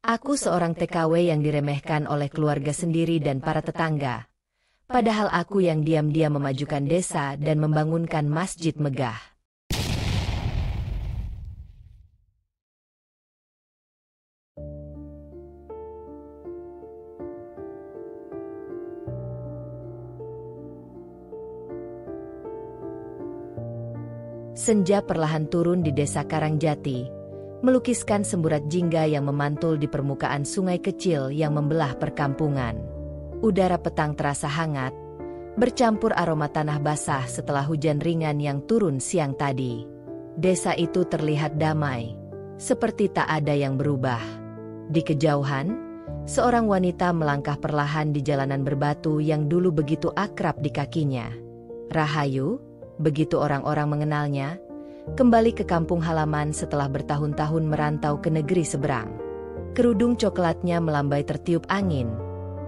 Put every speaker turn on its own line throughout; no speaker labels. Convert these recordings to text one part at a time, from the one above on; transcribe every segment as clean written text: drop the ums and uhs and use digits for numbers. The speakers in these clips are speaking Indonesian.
Aku seorang TKW yang diremehkan oleh keluarga sendiri dan para tetangga. Padahal aku yang diam-diam memajukan desa dan membangunkan masjid megah. Senja perlahan turun di desa Karangjati, melukiskan semburat jingga yang memantul di permukaan sungai kecil yang membelah perkampungan. Udara petang terasa hangat, bercampur aroma tanah basah setelah hujan ringan yang turun siang tadi. Desa itu terlihat damai, seperti tak ada yang berubah. Di kejauhan, seorang wanita melangkah perlahan di jalanan berbatu yang dulu begitu akrab di kakinya. Rahayu, begitu orang-orang mengenalnya, kembali ke kampung halaman setelah bertahun-tahun merantau ke negeri seberang. Kerudung coklatnya melambai tertiup angin,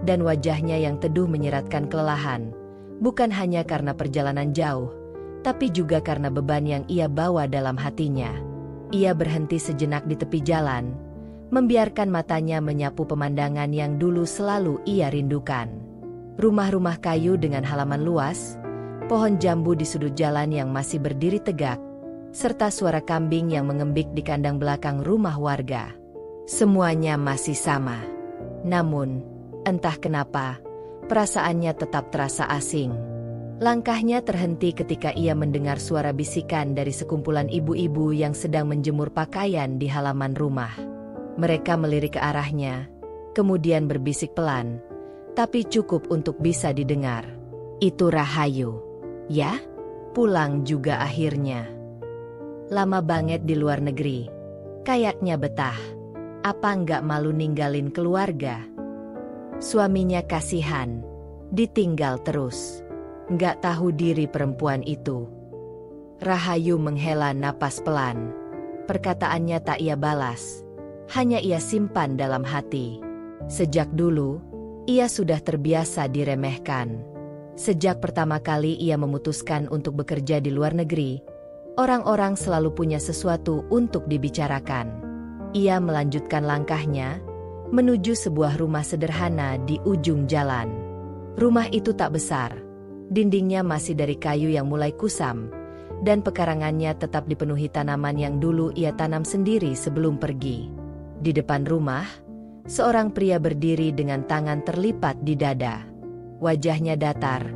dan wajahnya yang teduh menyeratkan kelelahan, bukan hanya karena perjalanan jauh, tapi juga karena beban yang ia bawa dalam hatinya. Ia berhenti sejenak di tepi jalan, membiarkan matanya menyapu pemandangan yang dulu selalu ia rindukan. Rumah-rumah kayu dengan halaman luas, pohon jambu di sudut jalan yang masih berdiri tegak, serta suara kambing yang mengembik di kandang belakang rumah warga. Semuanya masih sama. Namun, entah kenapa, perasaannya tetap terasa asing. Langkahnya terhenti ketika ia mendengar suara bisikan dari sekumpulan ibu-ibu yang sedang menjemur pakaian di halaman rumah. Mereka melirik ke arahnya, kemudian berbisik pelan, tapi cukup untuk bisa didengar. Itu Rahayu. Ya, pulang juga akhirnya. Lama banget di luar negeri. Kayaknya betah. Apa nggak malu ninggalin keluarga? Suaminya kasihan. Ditinggal terus. Nggak tahu diri perempuan itu. Rahayu menghela napas pelan. Perkataannya tak ia balas. Hanya ia simpan dalam hati. Sejak dulu, ia sudah terbiasa diremehkan. Sejak pertama kali ia memutuskan untuk bekerja di luar negeri, orang-orang selalu punya sesuatu untuk dibicarakan. Ia melanjutkan langkahnya, menuju sebuah rumah sederhana di ujung jalan. Rumah itu tak besar, dindingnya masih dari kayu yang mulai kusam, dan pekarangannya tetap dipenuhi tanaman yang dulu ia tanam sendiri sebelum pergi. Di depan rumah, seorang pria berdiri dengan tangan terlipat di dada. Wajahnya datar,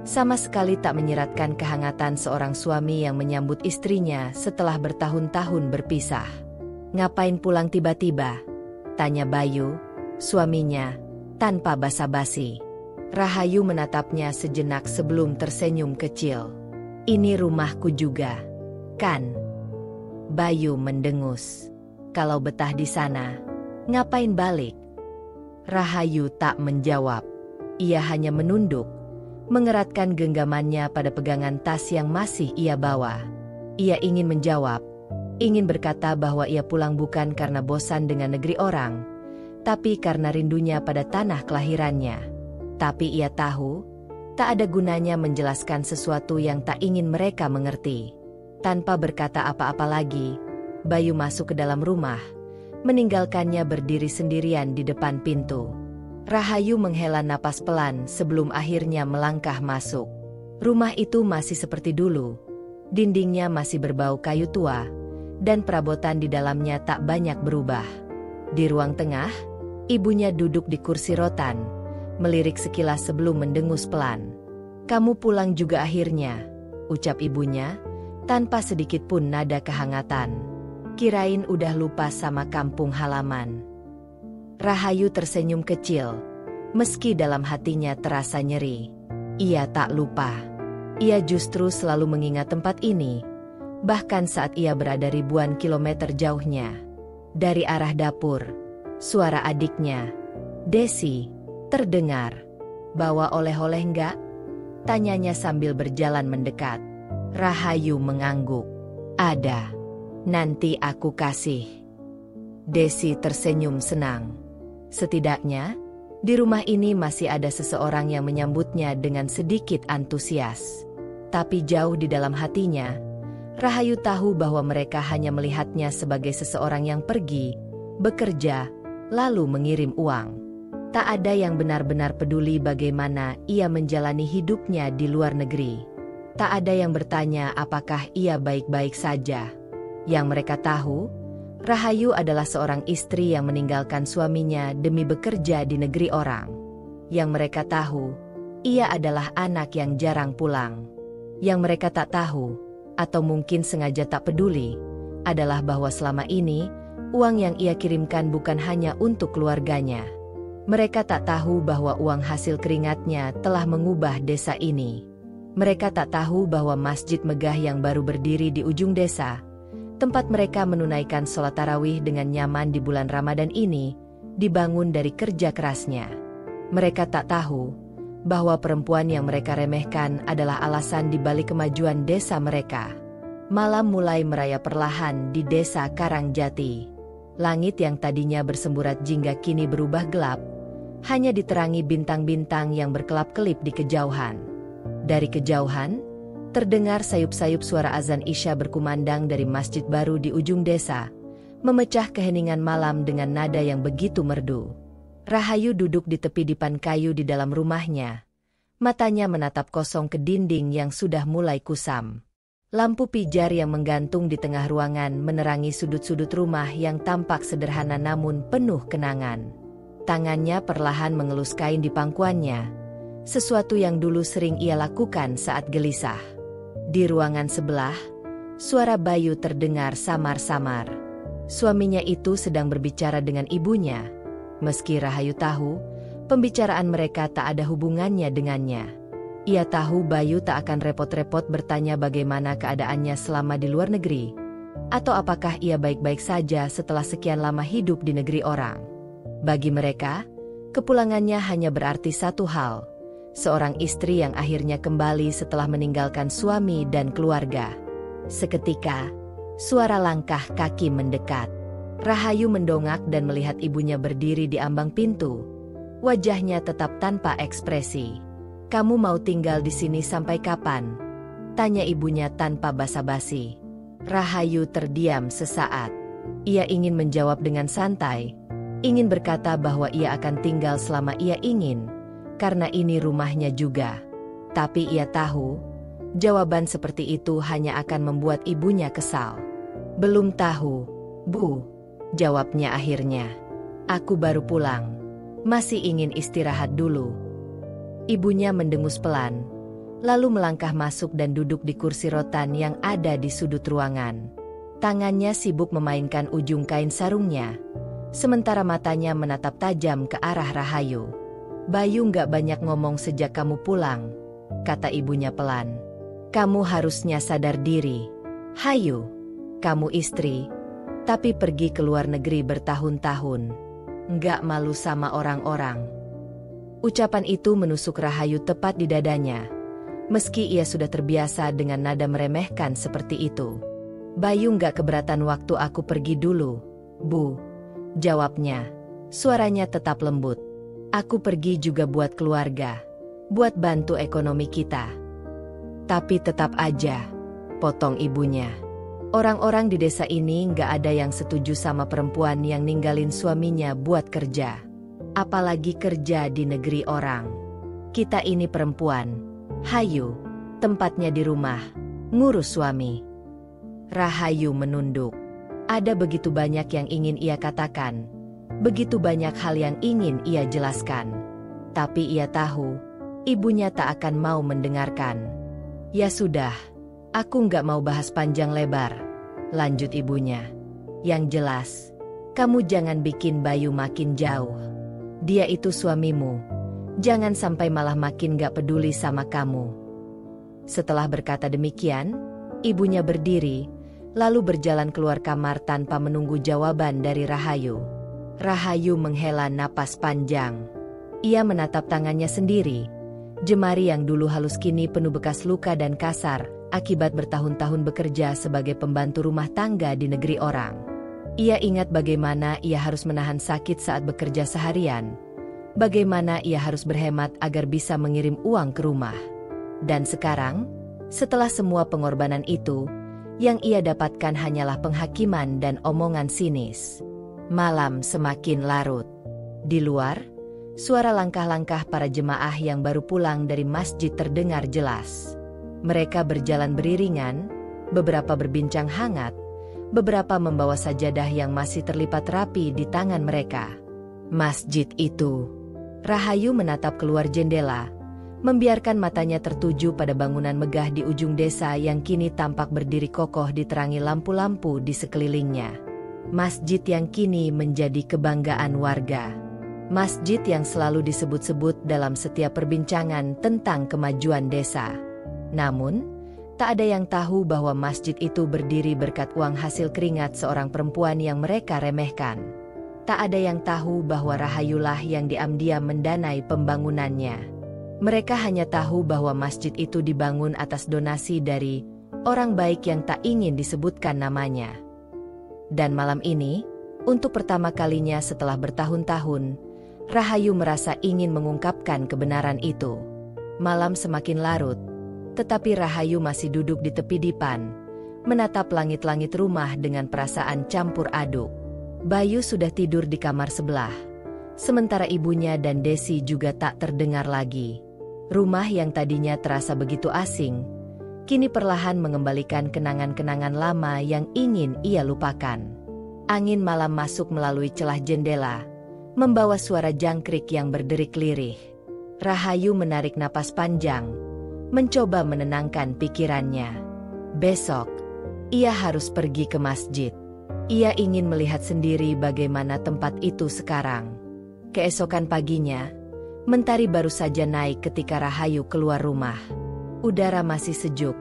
sama sekali tak menyiratkan kehangatan seorang suami yang menyambut istrinya setelah bertahun-tahun berpisah. "Ngapain pulang tiba-tiba?" tanya Bayu, suaminya, tanpa basa-basi. Rahayu menatapnya sejenak sebelum tersenyum kecil. "Ini rumahku juga, kan?" Bayu mendengus. "Kalau betah di sana, ngapain balik?" Rahayu tak menjawab. Ia hanya menunduk, mengeratkan genggamannya pada pegangan tas yang masih ia bawa. Ia ingin menjawab, ingin berkata bahwa ia pulang bukan karena bosan dengan negeri orang, tapi karena rindunya pada tanah kelahirannya. Tapi ia tahu, tak ada gunanya menjelaskan sesuatu yang tak ingin mereka mengerti. Tanpa berkata apa-apa lagi, Bayu masuk ke dalam rumah, meninggalkannya berdiri sendirian di depan pintu. Rahayu menghela napas pelan sebelum akhirnya melangkah masuk. Rumah itu masih seperti dulu. Dindingnya masih berbau kayu tua, dan perabotan di dalamnya tak banyak berubah. Di ruang tengah, ibunya duduk di kursi rotan, melirik sekilas sebelum mendengus pelan. "Kamu pulang juga akhirnya," ucap ibunya, tanpa sedikit pun nada kehangatan. "Kirain udah lupa sama kampung halaman." Rahayu tersenyum kecil, meski dalam hatinya terasa nyeri. Ia tak lupa. Ia justru selalu mengingat tempat ini, bahkan saat ia berada ribuan kilometer jauhnya. Dari arah dapur, suara adiknya, Desi, terdengar. "Bawa oleh-oleh enggak?" tanyanya sambil berjalan mendekat. Rahayu mengangguk. "Ada. Nanti aku kasih." Desi tersenyum senang. Setidaknya, di rumah ini masih ada seseorang yang menyambutnya dengan sedikit antusias. Tapi jauh di dalam hatinya, Rahayu tahu bahwa mereka hanya melihatnya sebagai seseorang yang pergi, bekerja, lalu mengirim uang. Tak ada yang benar-benar peduli bagaimana ia menjalani hidupnya di luar negeri. Tak ada yang bertanya apakah ia baik-baik saja. Yang mereka tahu, Rahayu adalah seorang istri yang meninggalkan suaminya demi bekerja di negeri orang. Yang mereka tahu, ia adalah anak yang jarang pulang. Yang mereka tak tahu, atau mungkin sengaja tak peduli, adalah bahwa selama ini, uang yang ia kirimkan bukan hanya untuk keluarganya. Mereka tak tahu bahwa uang hasil keringatnya telah mengubah desa ini. Mereka tak tahu bahwa masjid megah yang baru berdiri di ujung desa, tempat mereka menunaikan sholat tarawih dengan nyaman di bulan Ramadan ini, dibangun dari kerja kerasnya. Mereka tak tahu bahwa perempuan yang mereka remehkan adalah alasan di balik kemajuan desa mereka. Malam mulai merayap perlahan di desa Karangjati. Langit yang tadinya bersemburat jingga kini berubah gelap, hanya diterangi bintang-bintang yang berkelap-kelip di kejauhan. Dari kejauhan, terdengar sayup-sayup suara azan Isya berkumandang dari masjid baru di ujung desa, memecah keheningan malam dengan nada yang begitu merdu. Rahayu duduk di tepi dipan kayu di dalam rumahnya. Matanya menatap kosong ke dinding yang sudah mulai kusam. Lampu pijar yang menggantung di tengah ruangan menerangi sudut-sudut rumah yang tampak sederhana namun penuh kenangan. Tangannya perlahan mengelus kain di pangkuannya, sesuatu yang dulu sering ia lakukan saat gelisah. Di ruangan sebelah, suara Bayu terdengar samar-samar. Suaminya itu sedang berbicara dengan ibunya. Meski Rahayu tahu, pembicaraan mereka tak ada hubungannya dengannya. Ia tahu Bayu tak akan repot-repot bertanya bagaimana keadaannya selama di luar negeri, atau apakah ia baik-baik saja setelah sekian lama hidup di negeri orang. Bagi mereka, kepulangannya hanya berarti satu hal, seorang istri yang akhirnya kembali setelah meninggalkan suami dan keluarga. Seketika, suara langkah kaki mendekat. Rahayu mendongak dan melihat ibunya berdiri di ambang pintu. Wajahnya tetap tanpa ekspresi. "Kamu mau tinggal di sini sampai kapan?" tanya ibunya tanpa basa-basi. Rahayu terdiam sesaat. Ia ingin menjawab dengan santai, ingin berkata bahwa ia akan tinggal selama ia ingin, karena ini rumahnya juga. Tapi ia tahu, jawaban seperti itu hanya akan membuat ibunya kesal. "Belum tahu, Bu," jawabnya akhirnya. "Aku baru pulang. Masih ingin istirahat dulu." Ibunya mendengus pelan, lalu melangkah masuk dan duduk di kursi rotan yang ada di sudut ruangan. Tangannya sibuk memainkan ujung kain sarungnya, sementara matanya menatap tajam ke arah Rahayu. "Bayu nggak banyak ngomong sejak kamu pulang," kata ibunya pelan. "Kamu harusnya sadar diri. Hayu, kamu istri, tapi pergi ke luar negeri bertahun-tahun. Nggak malu sama orang-orang." Ucapan itu menusuk Rahayu tepat di dadanya. Meski ia sudah terbiasa dengan nada meremehkan seperti itu. "Bayu nggak keberatan waktu aku pergi dulu, Bu," jawabnya. Suaranya tetap lembut. "Aku pergi juga buat keluarga, buat bantu ekonomi kita." "Tapi tetap aja," potong ibunya. "Orang-orang di desa ini nggak ada yang setuju sama perempuan yang ninggalin suaminya buat kerja. Apalagi kerja di negeri orang. Kita ini perempuan, Hayu, tempatnya di rumah, ngurus suami." Rahayu menunduk. Ada begitu banyak yang ingin ia katakan, begitu banyak hal yang ingin ia jelaskan. Tapi ia tahu, ibunya tak akan mau mendengarkan. "Ya sudah, aku nggak mau bahas panjang lebar," lanjut ibunya. "Yang jelas, kamu jangan bikin Bayu makin jauh. Dia itu suamimu. Jangan sampai malah makin gak peduli sama kamu." Setelah berkata demikian, ibunya berdiri, lalu berjalan keluar kamar tanpa menunggu jawaban dari Rahayu. Rahayu menghela napas panjang. Ia menatap tangannya sendiri. Jemari yang dulu halus kini penuh bekas luka dan kasar, akibat bertahun-tahun bekerja sebagai pembantu rumah tangga di negeri orang. Ia ingat bagaimana ia harus menahan sakit saat bekerja seharian. Bagaimana ia harus berhemat agar bisa mengirim uang ke rumah. Dan sekarang, setelah semua pengorbanan itu, yang ia dapatkan hanyalah penghakiman dan omongan sinis. Malam semakin larut. Di luar, suara langkah-langkah para jemaah yang baru pulang dari masjid terdengar jelas. Mereka berjalan beriringan, beberapa berbincang hangat, beberapa membawa sajadah yang masih terlipat rapi di tangan mereka. Masjid itu. Rahayu menatap keluar jendela, membiarkan matanya tertuju pada bangunan megah di ujung desa yang kini tampak berdiri kokoh diterangi lampu-lampu di sekelilingnya. Masjid yang kini menjadi kebanggaan warga. Masjid yang selalu disebut-sebut dalam setiap perbincangan tentang kemajuan desa. Namun, tak ada yang tahu bahwa masjid itu berdiri berkat uang hasil keringat seorang perempuan yang mereka remehkan. Tak ada yang tahu bahwa Rahayulah yang diam-diam mendanai pembangunannya. Mereka hanya tahu bahwa masjid itu dibangun atas donasi dari orang baik yang tak ingin disebutkan namanya. Dan malam ini, untuk pertama kalinya setelah bertahun-tahun, Rahayu merasa ingin mengungkapkan kebenaran itu. Malam semakin larut, tetapi Rahayu masih duduk di tepi dipan, menatap langit-langit rumah dengan perasaan campur aduk. Bayu sudah tidur di kamar sebelah, sementara ibunya dan Desi juga tak terdengar lagi. Rumah yang tadinya terasa begitu asing, kini perlahan mengembalikan kenangan-kenangan lama yang ingin ia lupakan. Angin malam masuk melalui celah jendela, membawa suara jangkrik yang berderik lirih. Rahayu menarik napas panjang, mencoba menenangkan pikirannya. Besok, ia harus pergi ke masjid. Ia ingin melihat sendiri bagaimana tempat itu sekarang. Keesokan paginya, mentari baru saja naik ketika Rahayu keluar rumah. Udara masih sejuk,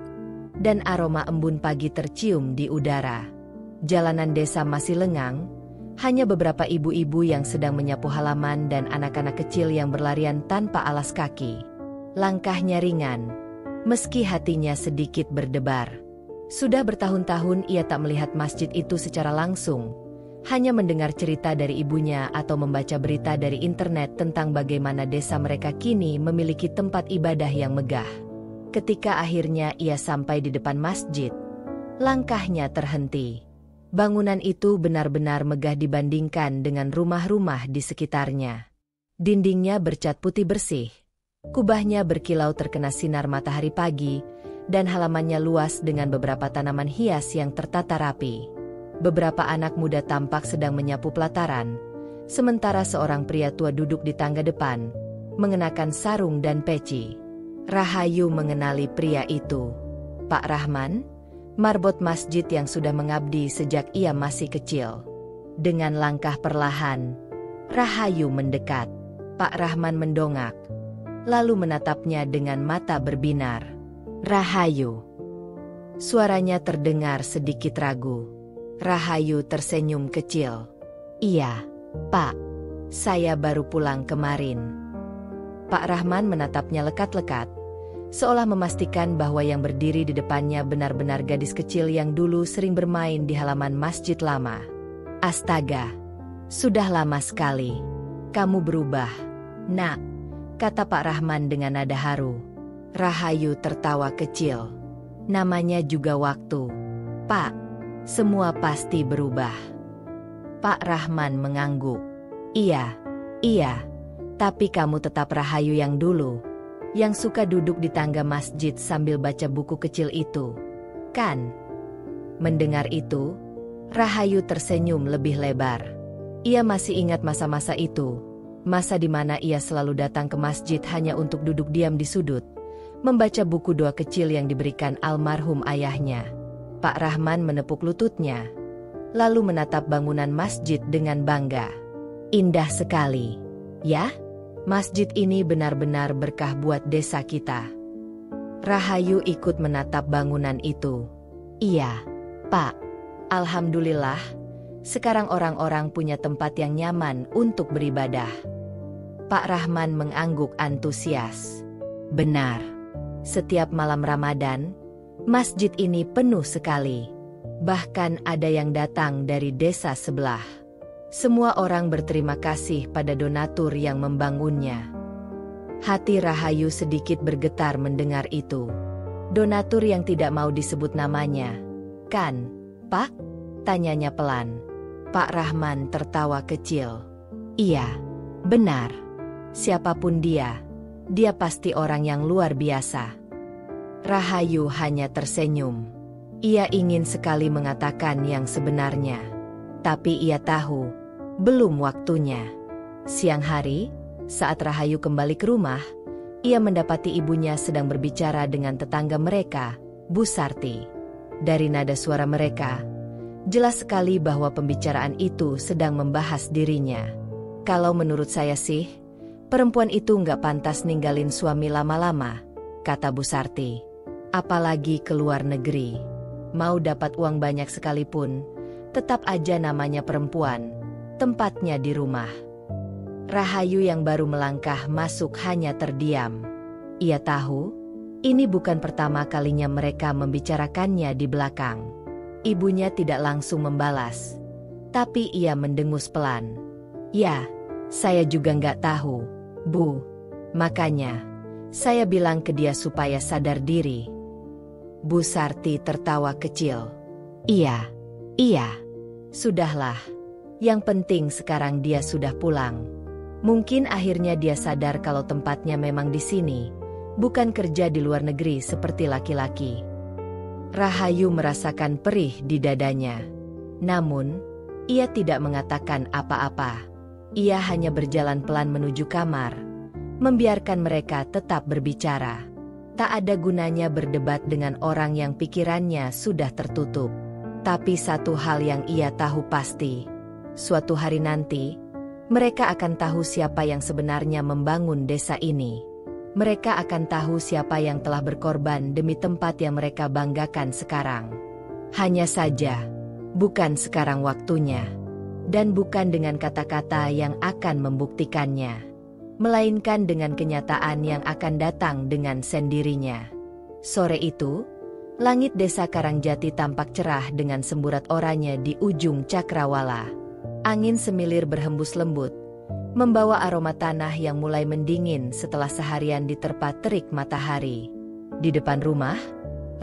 dan aroma embun pagi tercium di udara. Jalanan desa masih lengang, hanya beberapa ibu-ibu yang sedang menyapu halaman dan anak-anak kecil yang berlarian tanpa alas kaki. Langkahnya ringan, meski hatinya sedikit berdebar. Sudah bertahun-tahun ia tak melihat masjid itu secara langsung, hanya mendengar cerita dari ibunya atau membaca berita dari internet tentang bagaimana desa mereka kini memiliki tempat ibadah yang megah. Ketika akhirnya ia sampai di depan masjid, langkahnya terhenti. Bangunan itu benar-benar megah dibandingkan dengan rumah-rumah di sekitarnya. Dindingnya bercat putih bersih, kubahnya berkilau terkena sinar matahari pagi, dan halamannya luas dengan beberapa tanaman hias yang tertata rapi. Beberapa anak muda tampak sedang menyapu pelataran, sementara seorang pria tua duduk di tangga depan, mengenakan sarung dan peci. Rahayu mengenali pria itu. Pak Rahman, marbot masjid yang sudah mengabdi sejak ia masih kecil. Dengan langkah perlahan, Rahayu mendekat. Pak Rahman mendongak, lalu menatapnya dengan mata berbinar. Rahayu. Suaranya terdengar sedikit ragu. Rahayu tersenyum kecil. Iya, Pak. Saya baru pulang kemarin. Pak Rahman menatapnya lekat-lekat, seolah memastikan bahwa yang berdiri di depannya benar-benar gadis kecil yang dulu sering bermain di halaman masjid lama. Astaga, sudah lama sekali. Kamu berubah, Nak, kata Pak Rahman dengan nada haru. Rahayu tertawa kecil. Namanya juga waktu. Pak, semua pasti berubah. Pak Rahman mengangguk. Iya. Tapi kamu tetap Rahayu yang dulu, yang suka duduk di tangga masjid sambil baca buku kecil itu, kan? Mendengar itu, Rahayu tersenyum lebih lebar. Ia masih ingat masa-masa itu, masa di mana ia selalu datang ke masjid hanya untuk duduk diam di sudut, membaca buku doa kecil yang diberikan almarhum ayahnya. Pak Rahman menepuk lututnya, lalu menatap bangunan masjid dengan bangga. Indah sekali, ya? Masjid ini benar-benar berkah buat desa kita. Rahayu ikut menatap bangunan itu. Iya, Pak. Alhamdulillah, sekarang orang-orang punya tempat yang nyaman untuk beribadah. Pak Rahman mengangguk antusias. Benar. Setiap malam Ramadan, masjid ini penuh sekali. Bahkan ada yang datang dari desa sebelah. Semua orang berterima kasih pada donatur yang membangunnya. Hati Rahayu sedikit bergetar mendengar itu. Donatur yang tidak mau disebut namanya. Kan, Pak? Tanyanya pelan. Pak Rahman tertawa kecil. Iya, benar. Siapapun dia pasti orang yang luar biasa. Rahayu hanya tersenyum. Ia ingin sekali mengatakan yang sebenarnya. Tapi ia tahu, belum waktunya. Siang hari, saat Rahayu kembali ke rumah, ia mendapati ibunya sedang berbicara dengan tetangga mereka, Bu Sarti. Dari nada suara mereka, jelas sekali bahwa pembicaraan itu sedang membahas dirinya. Kalau menurut saya sih, perempuan itu nggak pantas ninggalin suami lama-lama, kata Bu Sarti. Apalagi ke luar negeri. Mau dapat uang banyak sekalipun, tetap aja namanya perempuan, tempatnya di rumah. Rahayu yang baru melangkah masuk hanya terdiam. Ia tahu, ini bukan pertama kalinya mereka membicarakannya di belakang. Ibunya tidak langsung membalas, tapi ia mendengus pelan. Ya, saya juga nggak tahu, Bu. Makanya, saya bilang ke dia supaya sadar diri. Bu Sarti tertawa kecil. Iya. Sudahlah. Yang penting sekarang dia sudah pulang. Mungkin akhirnya dia sadar kalau tempatnya memang di sini, bukan kerja di luar negeri seperti laki-laki. Rahayu merasakan perih di dadanya. Namun, ia tidak mengatakan apa-apa. Ia hanya berjalan pelan menuju kamar, membiarkan mereka tetap berbicara. Tak ada gunanya berdebat dengan orang yang pikirannya sudah tertutup. Tapi satu hal yang ia tahu pasti, suatu hari nanti, mereka akan tahu siapa yang sebenarnya membangun desa ini. Mereka akan tahu siapa yang telah berkorban demi tempat yang mereka banggakan sekarang. Hanya saja, bukan sekarang waktunya. Dan bukan dengan kata-kata yang akan membuktikannya, melainkan dengan kenyataan yang akan datang dengan sendirinya. Sore itu, langit desa Karangjati tampak cerah dengan semburat oranye di ujung cakrawala. Angin semilir berhembus lembut, membawa aroma tanah yang mulai mendingin setelah seharian diterpa terik matahari. Di depan rumah,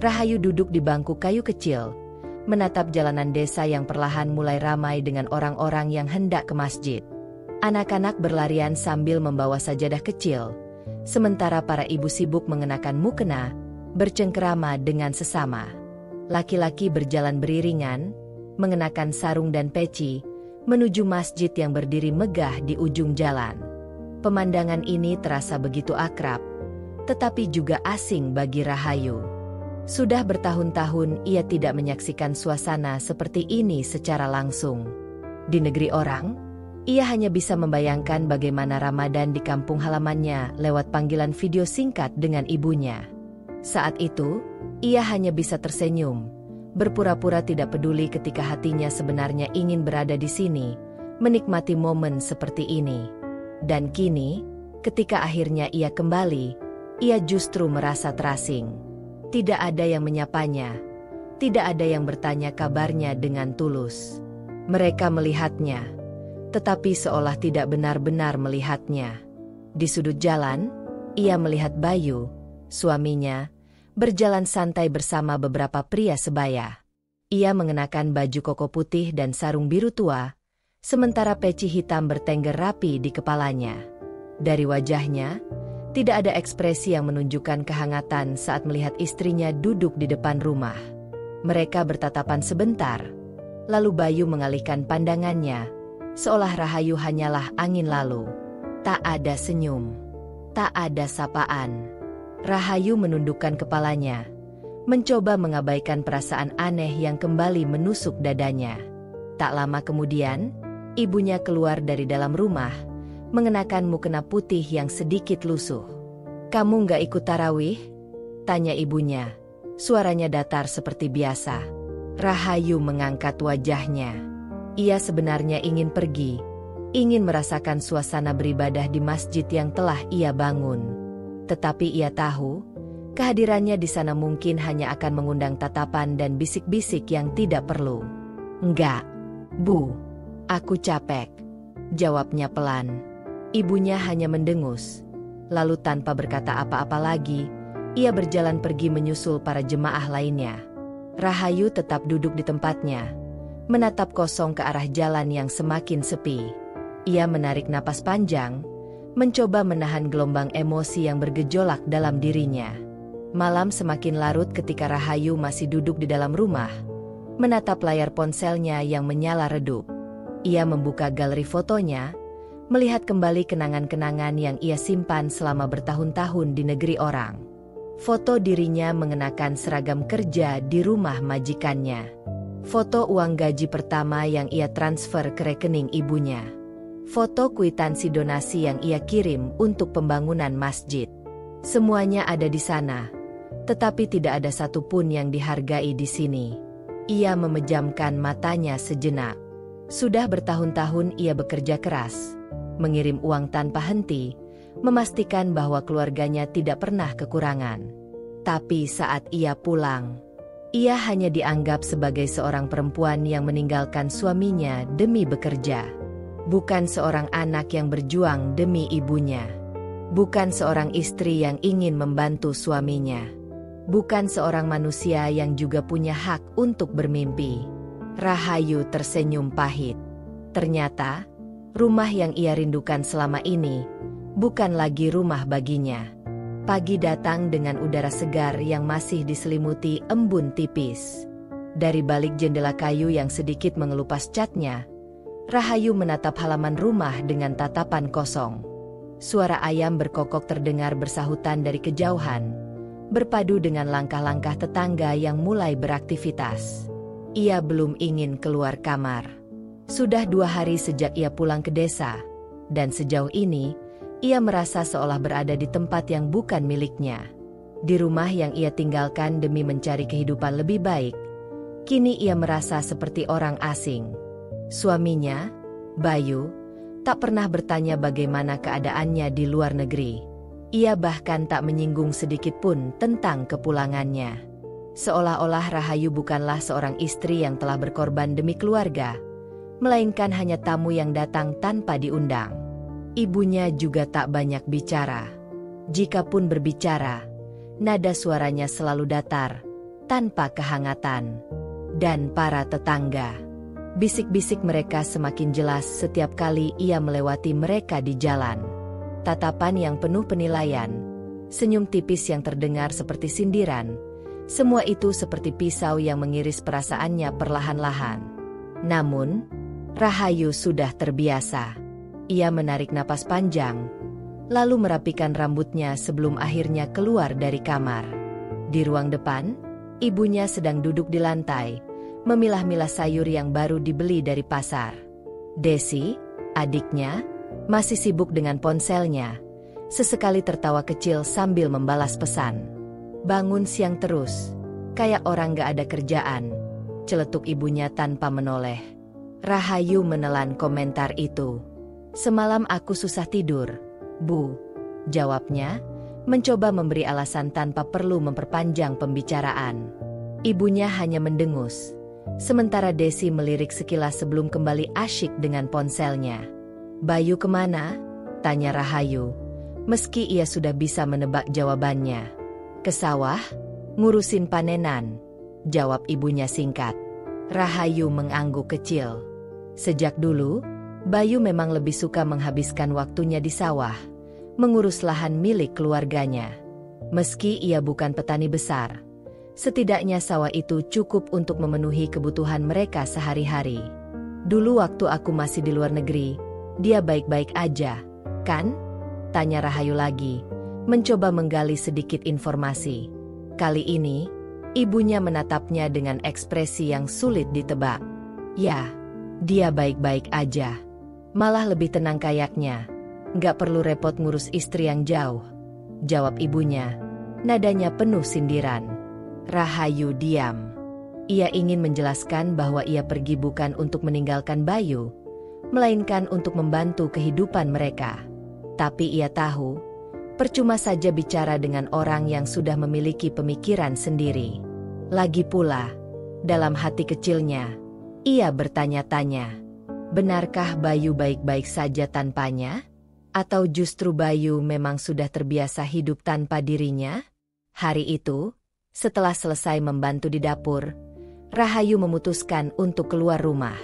Rahayu duduk di bangku kayu kecil, menatap jalanan desa yang perlahan mulai ramai dengan orang-orang yang hendak ke masjid. Anak-anak berlarian sambil membawa sajadah kecil, sementara para ibu sibuk mengenakan mukena, bercengkerama dengan sesama. Laki-laki berjalan beriringan, mengenakan sarung dan peci, menuju masjid yang berdiri megah di ujung jalan. Pemandangan ini terasa begitu akrab, tetapi juga asing bagi Rahayu. Sudah bertahun-tahun ia tidak menyaksikan suasana seperti ini secara langsung. Di negeri orang, ia hanya bisa membayangkan bagaimana Ramadan di kampung halamannya lewat panggilan video singkat dengan ibunya. Saat itu, ia hanya bisa tersenyum, berpura-pura tidak peduli ketika hatinya sebenarnya ingin berada di sini, menikmati momen seperti ini. Dan kini, ketika akhirnya ia kembali, ia justru merasa terasing. Tidak ada yang menyapanya, tidak ada yang bertanya kabarnya dengan tulus. Mereka melihatnya, tetapi seolah tidak benar-benar melihatnya. Di sudut jalan, ia melihat Bayu, suaminya, berjalan santai bersama beberapa pria sebaya. Ia mengenakan baju koko putih dan sarung biru tua, sementara peci hitam bertengger rapi di kepalanya. Dari wajahnya, tidak ada ekspresi yang menunjukkan kehangatan saat melihat istrinya duduk di depan rumah. Mereka bertatapan sebentar, lalu Bayu mengalihkan pandangannya, seolah Rahayu hanyalah angin lalu. Tak ada senyum, tak ada sapaan. Rahayu menundukkan kepalanya, mencoba mengabaikan perasaan aneh yang kembali menusuk dadanya. Tak lama kemudian, ibunya keluar dari dalam rumah, mengenakan mukena putih yang sedikit lusuh. "Kamu nggak ikut tarawih?" tanya ibunya. Suaranya datar seperti biasa. Rahayu mengangkat wajahnya. Ia sebenarnya ingin pergi, ingin merasakan suasana beribadah di masjid yang telah ia bangun. Tetapi ia tahu, kehadirannya di sana mungkin hanya akan mengundang tatapan dan bisik-bisik yang tidak perlu. "Enggak, Bu, aku capek," jawabnya pelan. Ibunya hanya mendengus. Lalu tanpa berkata apa-apa lagi, ia berjalan pergi menyusul para jemaah lainnya. Rahayu tetap duduk di tempatnya, menatap kosong ke arah jalan yang semakin sepi. Ia menarik napas panjang, mencoba menahan gelombang emosi yang bergejolak dalam dirinya. Malam semakin larut ketika Rahayu masih duduk di dalam rumah, menatap layar ponselnya yang menyala redup. Ia membuka galeri fotonya, melihat kembali kenangan-kenangan yang ia simpan selama bertahun-tahun di negeri orang. Foto dirinya mengenakan seragam kerja di rumah majikannya. Foto uang gaji pertama yang ia transfer ke rekening ibunya. Foto kwitansi donasi yang ia kirim untuk pembangunan masjid. Semuanya ada di sana, tetapi tidak ada satupun yang dihargai di sini. Ia memejamkan matanya sejenak. Sudah bertahun-tahun ia bekerja keras, mengirim uang tanpa henti, memastikan bahwa keluarganya tidak pernah kekurangan. Tapi saat ia pulang, ia hanya dianggap sebagai seorang perempuan yang meninggalkan suaminya demi bekerja. Bukan seorang anak yang berjuang demi ibunya. Bukan seorang istri yang ingin membantu suaminya. Bukan seorang manusia yang juga punya hak untuk bermimpi. Rahayu tersenyum pahit. Ternyata, rumah yang ia rindukan selama ini bukan lagi rumah baginya. Pagi datang dengan udara segar yang masih diselimuti embun tipis. Dari balik jendela kayu yang sedikit mengelupas catnya, Rahayu menatap halaman rumah dengan tatapan kosong. Suara ayam berkokok terdengar bersahutan dari kejauhan, berpadu dengan langkah-langkah tetangga yang mulai beraktivitas. Ia belum ingin keluar kamar. Sudah 2 hari sejak ia pulang ke desa, dan sejauh ini, ia merasa seolah berada di tempat yang bukan miliknya. Di rumah yang ia tinggalkan demi mencari kehidupan lebih baik, kini ia merasa seperti orang asing. Suaminya, Bayu, tak pernah bertanya bagaimana keadaannya di luar negeri. Ia bahkan tak menyinggung sedikit pun tentang kepulangannya. Seolah-olah Rahayu bukanlah seorang istri yang telah berkorban demi keluarga, melainkan hanya tamu yang datang tanpa diundang. Ibunya juga tak banyak bicara. Jikapun berbicara, nada suaranya selalu datar, tanpa kehangatan. Dan para tetangga, bisik-bisik mereka semakin jelas setiap kali ia melewati mereka di jalan. Tatapan yang penuh penilaian, senyum tipis yang terdengar seperti sindiran, semua itu seperti pisau yang mengiris perasaannya perlahan-lahan. Namun, Rahayu sudah terbiasa. Ia menarik napas panjang, lalu merapikan rambutnya sebelum akhirnya keluar dari kamar. Di ruang depan, ibunya sedang duduk di lantai, memilah-milah sayur yang baru dibeli dari pasar. Desi, adiknya, masih sibuk dengan ponselnya, sesekali tertawa kecil sambil membalas pesan. "Bangun siang terus, kayak orang gak ada kerjaan," celetuk ibunya tanpa menoleh. Rahayu menelan komentar itu. "Semalam aku susah tidur, Bu," jawabnya, mencoba memberi alasan tanpa perlu memperpanjang pembicaraan. Ibunya hanya mendengus. Sementara Desi melirik sekilas sebelum kembali asyik dengan ponselnya. "Bayu kemana?" tanya Rahayu, meski ia sudah bisa menebak jawabannya. "Ke sawah, ngurusin panenan," jawab ibunya singkat. Rahayu mengangguk kecil. Sejak dulu, Bayu memang lebih suka menghabiskan waktunya di sawah, mengurus lahan milik keluarganya. Meski ia bukan petani besar, setidaknya sawah itu cukup untuk memenuhi kebutuhan mereka sehari-hari. "Dulu waktu aku masih di luar negeri, dia baik-baik aja, kan?" tanya Rahayu lagi, mencoba menggali sedikit informasi. Kali ini, ibunya menatapnya dengan ekspresi yang sulit ditebak. "Ya, dia baik-baik aja. Malah lebih tenang kayaknya. Nggak perlu repot ngurus istri yang jauh," jawab ibunya, nadanya penuh sindiran. Rahayu diam. Ia ingin menjelaskan bahwa ia pergi bukan untuk meninggalkan Bayu, melainkan untuk membantu kehidupan mereka. Tapi ia tahu, percuma saja bicara dengan orang yang sudah memiliki pemikiran sendiri. Lagi pula, dalam hati kecilnya, ia bertanya-tanya, benarkah Bayu baik-baik saja tanpanya? Atau justru Bayu memang sudah terbiasa hidup tanpa dirinya? Hari itu, setelah selesai membantu di dapur, Rahayu memutuskan untuk keluar rumah.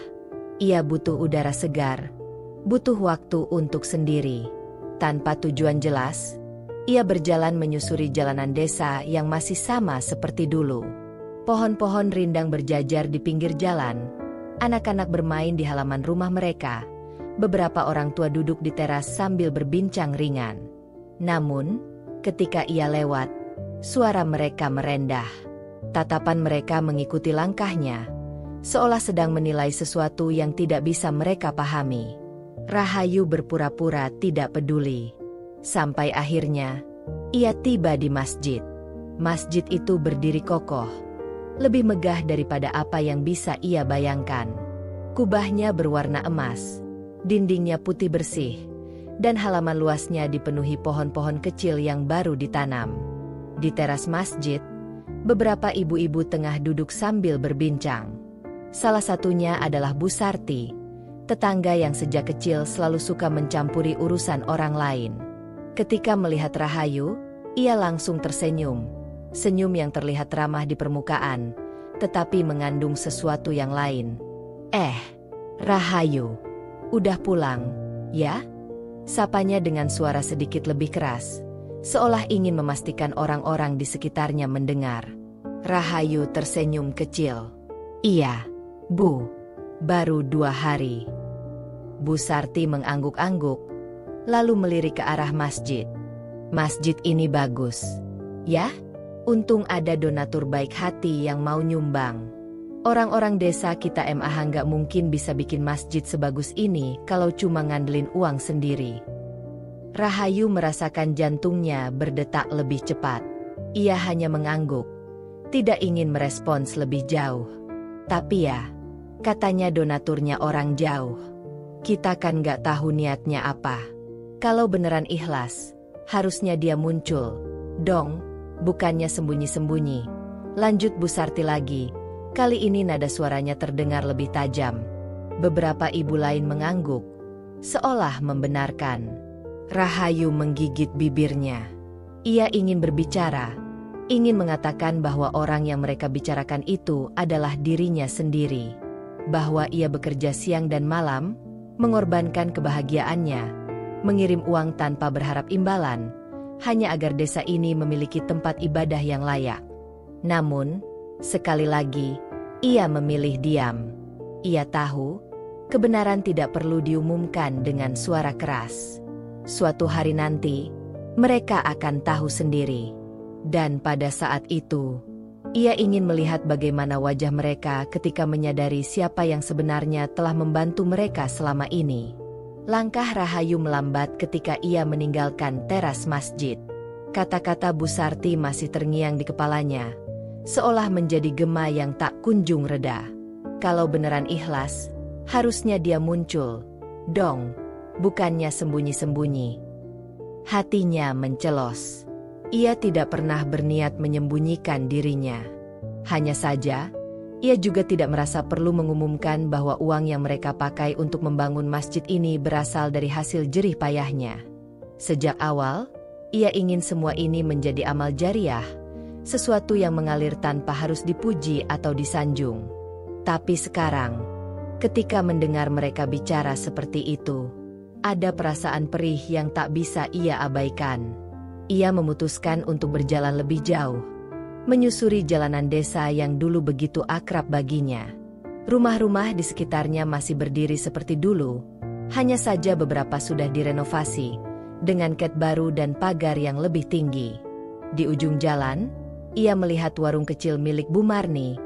Ia butuh udara segar, butuh waktu untuk sendiri. Tanpa tujuan jelas, ia berjalan menyusuri jalanan desa yang masih sama seperti dulu. Pohon-pohon rindang berjajar di pinggir jalan, anak-anak bermain di halaman rumah mereka, beberapa orang tua duduk di teras sambil berbincang ringan. Namun, ketika ia lewat, suara mereka merendah. Tatapan mereka mengikuti langkahnya, seolah sedang menilai sesuatu yang tidak bisa mereka pahami. Rahayu berpura-pura tidak peduli. Sampai akhirnya, ia tiba di masjid. Masjid itu berdiri kokoh, lebih megah daripada apa yang bisa ia bayangkan. Kubahnya berwarna emas, dindingnya putih bersih, dan halaman luasnya dipenuhi pohon-pohon kecil yang baru ditanam. Di teras masjid, beberapa ibu-ibu tengah duduk sambil berbincang. Salah satunya adalah Bu Sarti, tetangga yang sejak kecil selalu suka mencampuri urusan orang lain. Ketika melihat Rahayu, ia langsung tersenyum. Senyum yang terlihat ramah di permukaan, tetapi mengandung sesuatu yang lain. Rahayu, udah pulang, ya?" Sapanya dengan suara sedikit lebih keras, seolah ingin memastikan orang-orang di sekitarnya mendengar. Rahayu tersenyum kecil. "Iya, Bu. Baru 2 hari." Bu Sarti mengangguk-angguk, lalu melirik ke arah masjid. "Masjid ini bagus, ya? Untung ada donatur baik hati yang mau nyumbang. Orang-orang desa kita nggak mungkin bisa bikin masjid sebagus ini kalau cuma ngandelin uang sendiri." Rahayu merasakan jantungnya berdetak lebih cepat. Ia hanya mengangguk, tidak ingin merespons lebih jauh. "Tapi ya," katanya, "donaturnya orang jauh. Kita kan nggak tahu niatnya apa. Kalau beneran ikhlas, harusnya dia muncul dong, bukannya sembunyi-sembunyi." Lanjut Bu Sarti lagi. Kali ini nada suaranya terdengar lebih tajam. Beberapa ibu lain mengangguk, seolah membenarkan. Rahayu menggigit bibirnya. Ia ingin berbicara, ingin mengatakan bahwa orang yang mereka bicarakan itu adalah dirinya sendiri. Bahwa ia bekerja siang dan malam, mengorbankan kebahagiaannya, mengirim uang tanpa berharap imbalan, hanya agar desa ini memiliki tempat ibadah yang layak. Namun, sekali lagi, ia memilih diam. Ia tahu, kebenaran tidak perlu diumumkan dengan suara keras. Suatu hari nanti, mereka akan tahu sendiri. Dan pada saat itu, ia ingin melihat bagaimana wajah mereka ketika menyadari siapa yang sebenarnya telah membantu mereka selama ini. Langkah Rahayu melambat ketika ia meninggalkan teras masjid. Kata-kata Bu Sarti masih terngiang di kepalanya, seolah menjadi gema yang tak kunjung reda. Kalau beneran ikhlas, harusnya dia muncul dong, bukannya sembunyi-sembunyi. Hatinya mencelos. Ia tidak pernah berniat menyembunyikan dirinya. Hanya saja, ia juga tidak merasa perlu mengumumkan bahwa uang yang mereka pakai untuk membangun masjid ini berasal dari hasil jerih payahnya. Sejak awal, ia ingin semua ini menjadi amal jariah, sesuatu yang mengalir tanpa harus dipuji atau disanjung. Tapi sekarang, ketika mendengar mereka bicara seperti itu, ada perasaan perih yang tak bisa ia abaikan. Ia memutuskan untuk berjalan lebih jauh, menyusuri jalanan desa yang dulu begitu akrab baginya. Rumah-rumah di sekitarnya masih berdiri seperti dulu, hanya saja beberapa sudah direnovasi, dengan ket baru dan pagar yang lebih tinggi. Di ujung jalan, ia melihat warung kecil milik Bu Marni,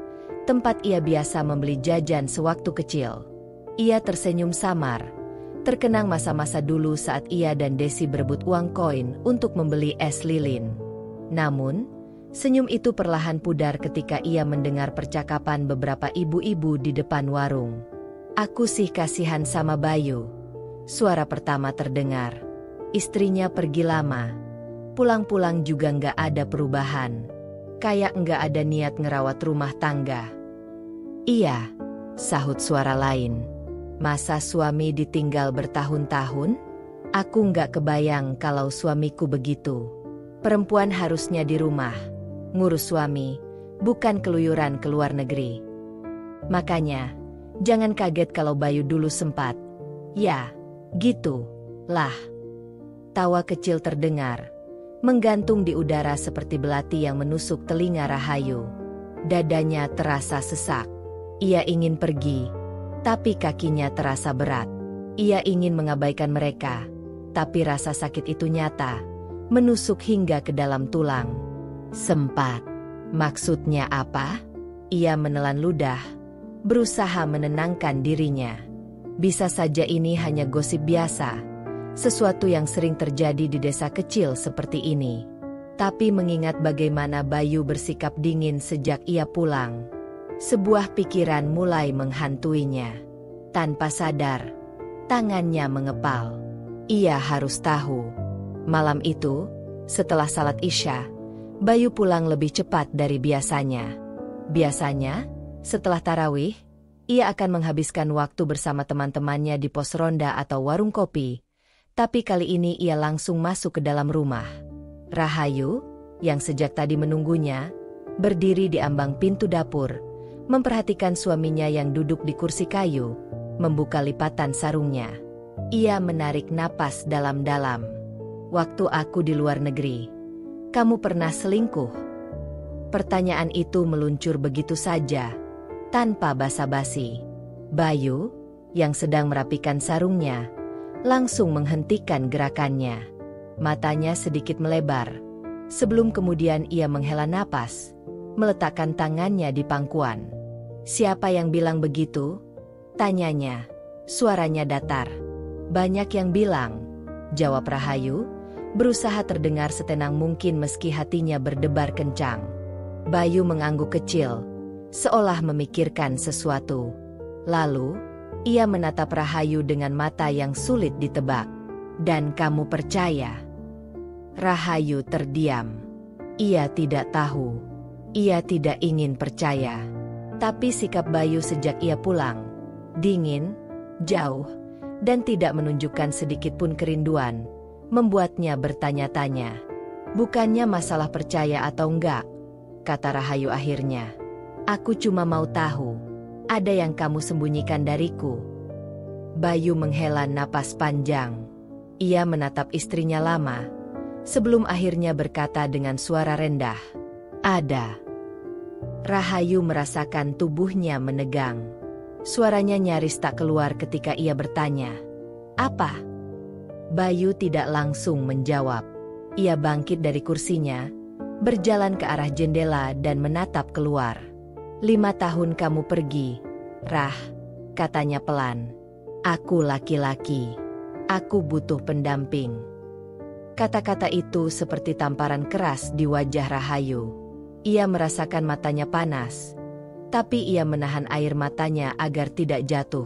tempat ia biasa membeli jajan sewaktu kecil. Ia tersenyum samar, terkenang masa-masa dulu saat ia dan Desi berebut uang koin untuk membeli es lilin. Namun, senyum itu perlahan pudar ketika ia mendengar percakapan beberapa ibu-ibu di depan warung. "Aku sih kasihan sama Bayu," suara pertama terdengar. "Istrinya pergi lama, pulang-pulang juga nggak ada perubahan. Kayak nggak ada niat ngerawat rumah tangga." "Iya," sahut suara lain. "Masa suami ditinggal bertahun-tahun? Aku nggak kebayang kalau suamiku begitu. Perempuan harusnya di rumah, ngurus suami, bukan keluyuran ke luar negeri." Makanya, jangan kaget kalau Bayu dulu sempat. Ya, gitu lah. Tawa kecil terdengar, menggantung di udara seperti belati yang menusuk telinga Rahayu. Dadanya terasa sesak. Ia ingin pergi, tapi kakinya terasa berat. Ia ingin mengabaikan mereka, tapi rasa sakit itu nyata, menusuk hingga ke dalam tulang. Sempat. Maksudnya apa? Ia menelan ludah, berusaha menenangkan dirinya. Bisa saja ini hanya gosip biasa, sesuatu yang sering terjadi di desa kecil seperti ini. Tapi mengingat bagaimana Bayu bersikap dingin sejak ia pulang, sebuah pikiran mulai menghantuinya. Tanpa sadar, tangannya mengepal. Ia harus tahu. Malam itu, setelah salat Isya, Bayu pulang lebih cepat dari biasanya. Biasanya, setelah tarawih, ia akan menghabiskan waktu bersama teman-temannya di pos ronda atau warung kopi. Tapi kali ini ia langsung masuk ke dalam rumah. Rahayu, yang sejak tadi menunggunya, berdiri di ambang pintu dapur, memperhatikan suaminya yang duduk di kursi kayu, membuka lipatan sarungnya. Ia menarik napas dalam-dalam. Waktu aku di luar negeri, kamu pernah selingkuh? Pertanyaan itu meluncur begitu saja, tanpa basa-basi. Bayu, yang sedang merapikan sarungnya, langsung menghentikan gerakannya. Matanya sedikit melebar. Sebelum kemudian ia menghela napas, meletakkan tangannya di pangkuan. Siapa yang bilang begitu? Tanyanya. Suaranya datar. Banyak yang bilang, jawab Rahayu, berusaha terdengar setenang mungkin meski hatinya berdebar kencang. Bayu mengangguk kecil, seolah memikirkan sesuatu. Lalu, ia menatap Rahayu dengan mata yang sulit ditebak. Dan kamu percaya? Rahayu terdiam. Ia tidak tahu. Ia tidak ingin percaya. Tapi sikap Bayu sejak ia pulang, dingin, jauh, dan tidak menunjukkan sedikit pun kerinduan, membuatnya bertanya-tanya. Bukannya masalah percaya atau enggak, kata Rahayu akhirnya. Aku cuma mau tahu, ada yang kamu sembunyikan dariku. Bayu menghela napas panjang. Ia menatap istrinya lama, sebelum akhirnya berkata dengan suara rendah, ada. Rahayu merasakan tubuhnya menegang. Suaranya nyaris tak keluar ketika ia bertanya, apa? Bayu tidak langsung menjawab. Ia bangkit dari kursinya, berjalan ke arah jendela dan menatap keluar. 5 tahun kamu pergi, Rah, katanya pelan. Aku laki-laki. Aku butuh pendamping. Kata-kata itu seperti tamparan keras di wajah Rahayu. Ia merasakan matanya panas, tapi ia menahan air matanya agar tidak jatuh.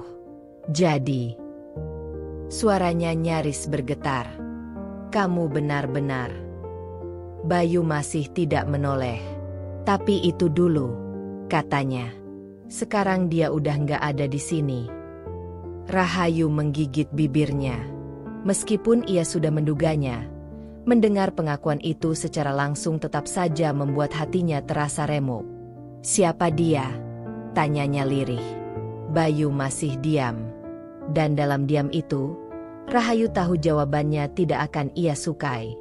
Jadi, suaranya nyaris bergetar. Kamu benar-benar. Bayu masih tidak menoleh. Tapi itu dulu, katanya. Sekarang dia udah nggak ada di sini. Rahayu menggigit bibirnya. Meskipun ia sudah menduganya, mendengar pengakuan itu secara langsung tetap saja membuat hatinya terasa remuk. Siapa dia? Tanyanya lirih. Bayu masih diam. Dan dalam diam itu, Rahayu tahu jawabannya tidak akan ia sukai.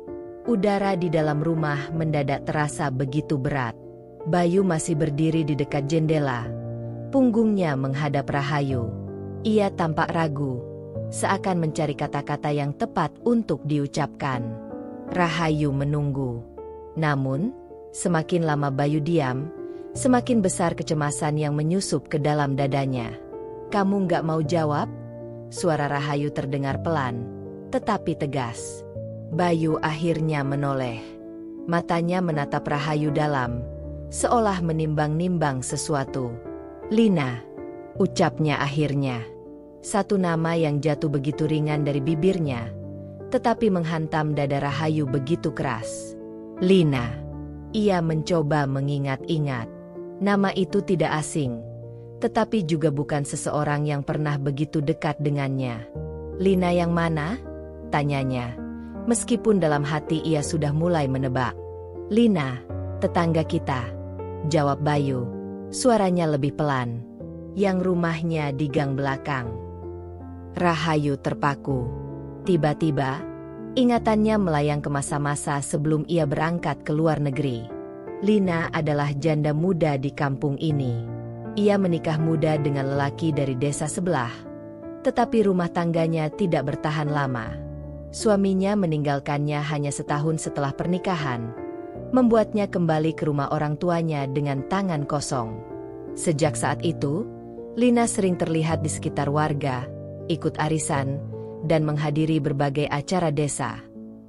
Udara di dalam rumah mendadak terasa begitu berat. Bayu masih berdiri di dekat jendela. Punggungnya menghadap Rahayu. Ia tampak ragu, seakan mencari kata-kata yang tepat untuk diucapkan. Rahayu menunggu. Namun, semakin lama Bayu diam, semakin besar kecemasan yang menyusup ke dalam dadanya. Kamu nggak mau jawab? Suara Rahayu terdengar pelan, tetapi tegas. Bayu akhirnya menoleh. Matanya menatap Rahayu dalam, seolah menimbang-nimbang sesuatu. Lina, ucapnya akhirnya. Satu nama yang jatuh begitu ringan dari bibirnya, tetapi menghantam dada Rahayu begitu keras. Lina. Ia mencoba mengingat-ingat. Nama itu tidak asing, tetapi juga bukan seseorang yang pernah begitu dekat dengannya. Lina yang mana? Tanyanya. Meskipun dalam hati ia sudah mulai menebak. Lina, tetangga kita, jawab Bayu. Suaranya lebih pelan. yang rumahnya di gang belakang. Rahayu terpaku. Tiba-tiba, ingatannya melayang ke masa-masa sebelum ia berangkat ke luar negeri. Lina adalah janda muda di kampung ini. Ia menikah muda dengan lelaki dari desa sebelah. Tetapi rumah tangganya tidak bertahan lama. Suaminya meninggalkannya hanya setahun setelah pernikahan, membuatnya kembali ke rumah orang tuanya dengan tangan kosong. Sejak saat itu, Lina sering terlihat di sekitar warga, ikut arisan, dan menghadiri berbagai acara desa.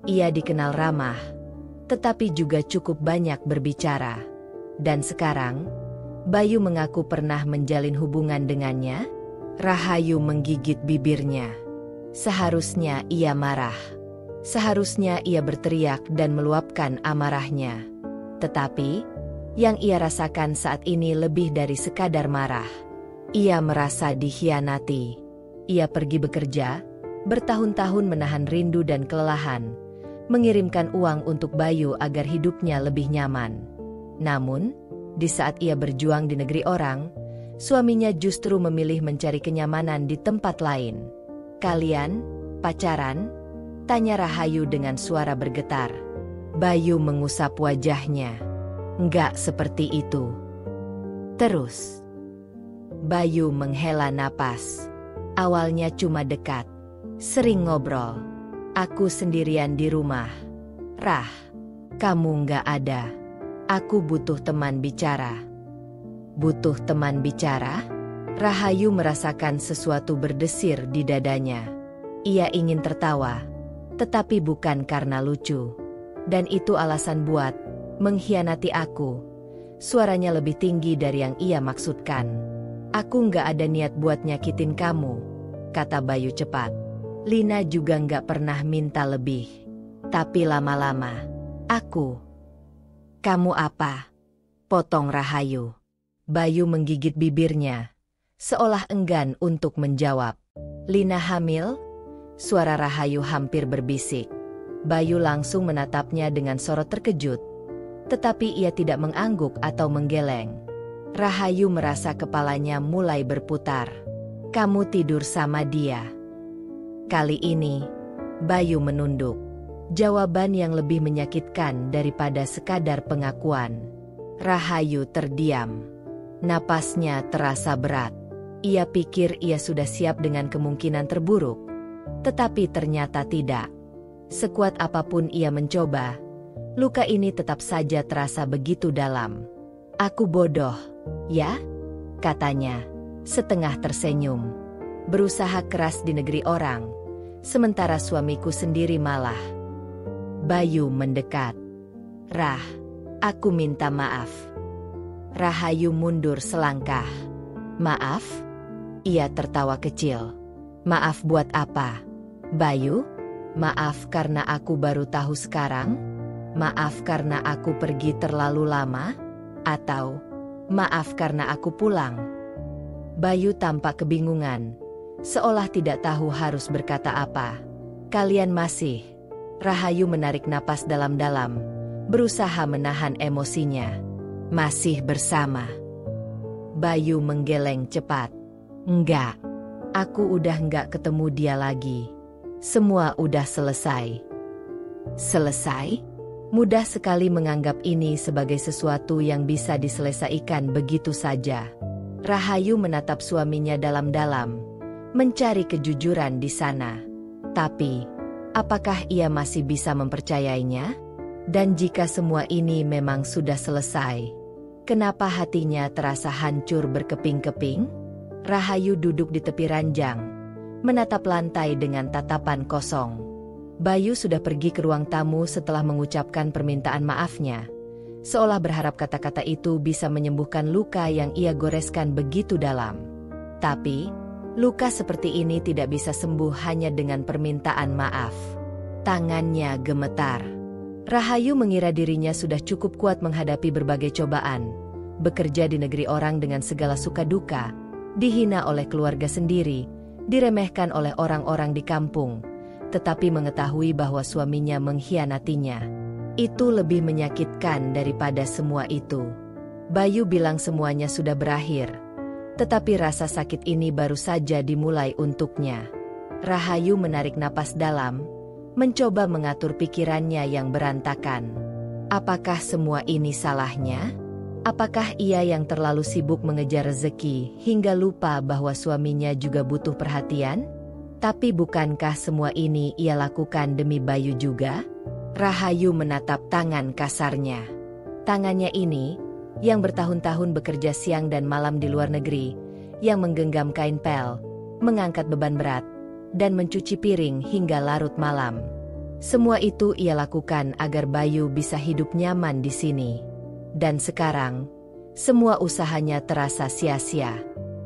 Ia dikenal ramah, tetapi juga cukup banyak berbicara. Dan sekarang, Bayu mengaku pernah menjalin hubungan dengannya. Rahayu menggigit bibirnya. Seharusnya ia marah. Seharusnya ia berteriak dan meluapkan amarahnya. Tetapi, yang ia rasakan saat ini lebih dari sekadar marah. Ia merasa dikhianati. Ia pergi bekerja, bertahun-tahun menahan rindu dan kelelahan, mengirimkan uang untuk Bayu agar hidupnya lebih nyaman. Namun, di saat ia berjuang di negeri orang, suaminya justru memilih mencari kenyamanan di tempat lain. "Kalian pacaran?" tanya Rahayu dengan suara bergetar. Bayu mengusap wajahnya. "Enggak seperti itu." Terus, Bayu menghela napas. "Awalnya cuma dekat, sering ngobrol. Aku sendirian di rumah. Rah, kamu enggak ada. Aku butuh teman bicara." Butuh teman bicara? Rahayu merasakan sesuatu berdesir di dadanya. Ia ingin tertawa, tetapi bukan karena lucu. "Dan itu alasan buat mengkhianati aku." Suaranya lebih tinggi dari yang ia maksudkan. "Aku nggak ada niat buat nyakitin kamu," kata Bayu cepat. Lina juga nggak pernah minta lebih. Tapi lama-lama, "Kamu apa?" potong Rahayu. Bayu menggigit bibirnya, seolah enggan untuk menjawab. "Lina hamil?" Suara Rahayu hampir berbisik. Bayu langsung menatapnya dengan sorot terkejut. Tetapi ia tidak mengangguk atau menggeleng. Rahayu merasa kepalanya mulai berputar. "Kamu tidur sama dia?" Kali ini, Bayu menunduk. Jawaban yang lebih menyakitkan daripada sekadar pengakuan. Rahayu terdiam. Napasnya terasa berat. Ia pikir ia sudah siap dengan kemungkinan terburuk. Tetapi ternyata tidak. Sekuat apapun ia mencoba, luka ini tetap saja terasa begitu dalam. "Aku bodoh, ya?" katanya, setengah tersenyum. "Berusaha keras di negeri orang, sementara suamiku sendiri malah." Bayu mendekat. "Rah, aku minta maaf." Rahayu mundur selangkah. "Maaf?" Ia tertawa kecil. "Maaf buat apa, Bayu? Maaf karena aku baru tahu sekarang? Maaf karena aku pergi terlalu lama? Atau maaf karena aku pulang?" Bayu tampak kebingungan, seolah tidak tahu harus berkata apa. "Kalian masih?" Rahayu menarik napas dalam-dalam, berusaha menahan emosinya. "Masih bersama." Bayu menggeleng cepat. "Enggak. Aku udah enggak ketemu dia lagi. Semua udah selesai." "Selesai?" Mudah sekali menganggap ini sebagai sesuatu yang bisa diselesaikan begitu saja. Rahayu menatap suaminya dalam-dalam, mencari kejujuran di sana. Tapi, apakah ia masih bisa mempercayainya? Dan jika semua ini memang sudah selesai, kenapa hatinya terasa hancur berkeping-keping? Rahayu duduk di tepi ranjang, menatap lantai dengan tatapan kosong. Bayu sudah pergi ke ruang tamu setelah mengucapkan permintaan maafnya, seolah berharap kata-kata itu bisa menyembuhkan luka yang ia goreskan begitu dalam. Tapi, luka seperti ini tidak bisa sembuh hanya dengan permintaan maaf. Tangannya gemetar. Rahayu mengira dirinya sudah cukup kuat menghadapi berbagai cobaan, bekerja di negeri orang dengan segala suka duka, dihina oleh keluarga sendiri, diremehkan oleh orang-orang di kampung, tetapi mengetahui bahwa suaminya mengkhianatinya. Itu lebih menyakitkan daripada semua itu. Bayu bilang semuanya sudah berakhir, Tetapi rasa sakit ini baru saja dimulai untuknya. Rahayu menarik napas dalam, mencoba mengatur pikirannya yang berantakan. Apakah semua ini salahnya? Apakah ia yang terlalu sibuk mengejar rezeki hingga lupa bahwa suaminya juga butuh perhatian? Tapi bukankah semua ini ia lakukan demi Bayu juga? Rahayu menatap tangan kasarnya. Tangannya ini, yang bertahun-tahun bekerja siang dan malam di luar negeri, yang menggenggam kain pel, mengangkat beban berat, dan mencuci piring hingga larut malam. Semua itu ia lakukan agar Bayu bisa hidup nyaman di sini. Dan sekarang, semua usahanya terasa sia-sia.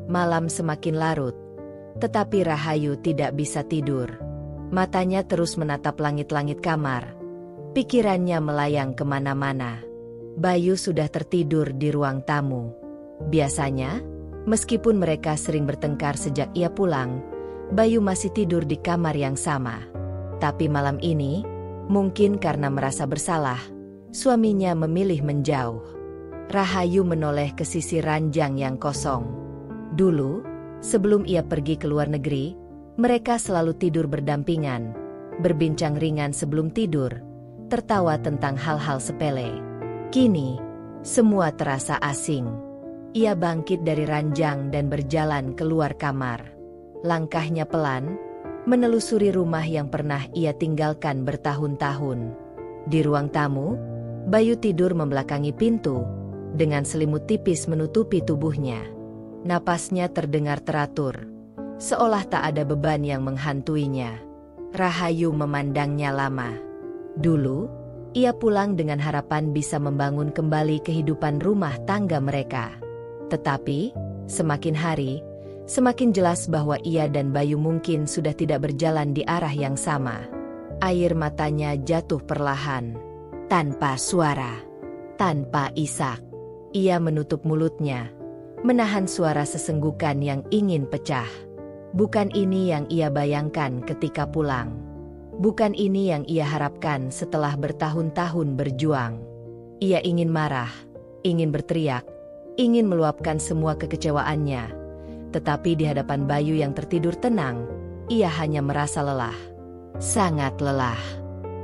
Malam semakin larut, tetapi Rahayu tidak bisa tidur. Matanya terus menatap langit-langit kamar. Pikirannya melayang kemana-mana. Bayu sudah tertidur di ruang tamu. Biasanya, meskipun mereka sering bertengkar sejak ia pulang, Bayu masih tidur di kamar yang sama. Tapi malam ini, mungkin karena merasa bersalah, suaminya memilih menjauh. Rahayu menoleh ke sisi ranjang yang kosong. Dulu, sebelum ia pergi ke luar negeri, mereka selalu tidur berdampingan, berbincang ringan sebelum tidur, tertawa tentang hal-hal sepele. Kini, semua terasa asing. Ia bangkit dari ranjang dan berjalan keluar kamar. Langkahnya pelan, menelusuri rumah yang pernah ia tinggalkan bertahun-tahun. Di ruang tamu, Bayu tidur membelakangi pintu, dengan selimut tipis menutupi tubuhnya. Napasnya terdengar teratur, seolah tak ada beban yang menghantuinya. Rahayu memandangnya lama. Dulu, ia pulang dengan harapan bisa membangun kembali kehidupan rumah tangga mereka. Tetapi, semakin hari, semakin jelas bahwa ia dan Bayu mungkin sudah tidak berjalan di arah yang sama. Air matanya jatuh perlahan, tanpa suara, tanpa isak. Ia menutup mulutnya, menahan suara sesenggukan yang ingin pecah. Bukan ini yang ia bayangkan ketika pulang. Bukan ini yang ia harapkan setelah bertahun-tahun berjuang. Ia ingin marah, ingin berteriak, ingin meluapkan semua kekecewaannya. Tetapi di hadapan Bayu yang tertidur tenang, ia hanya merasa lelah. Sangat lelah.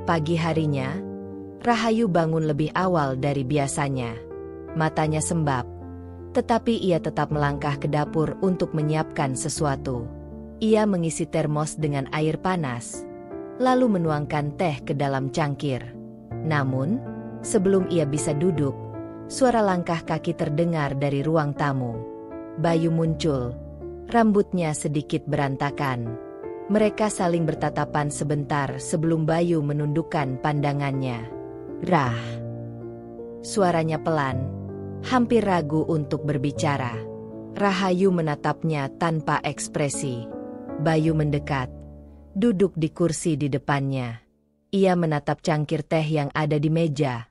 Pagi harinya, Rahayu bangun lebih awal dari biasanya. Matanya sembab, tetapi ia tetap melangkah ke dapur untuk menyiapkan sesuatu. Ia mengisi termos dengan air panas, lalu menuangkan teh ke dalam cangkir. Namun, sebelum ia bisa duduk, suara langkah kaki terdengar dari ruang tamu. Bayu muncul, rambutnya sedikit berantakan. Mereka saling bertatapan sebentar sebelum Bayu menundukkan pandangannya. "Rah." Suaranya pelan, hampir ragu untuk berbicara. Rahayu menatapnya tanpa ekspresi. Bayu mendekat, duduk di kursi di depannya. Ia menatap cangkir teh yang ada di meja,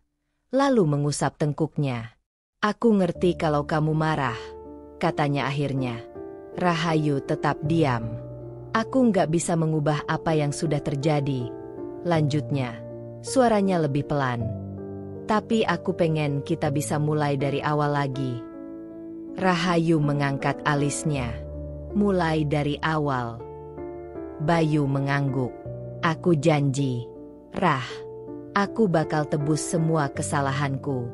lalu mengusap tengkuknya. "Aku ngerti kalau kamu marah," katanya akhirnya. Rahayu tetap diam. "Aku nggak bisa mengubah apa yang sudah terjadi," lanjutnya. Suaranya lebih pelan. "Tapi aku pengen kita bisa mulai dari awal lagi." Rahayu mengangkat alisnya. "Mulai dari awal?" Bayu mengangguk. "Aku janji, Rah. Aku bakal tebus semua kesalahanku.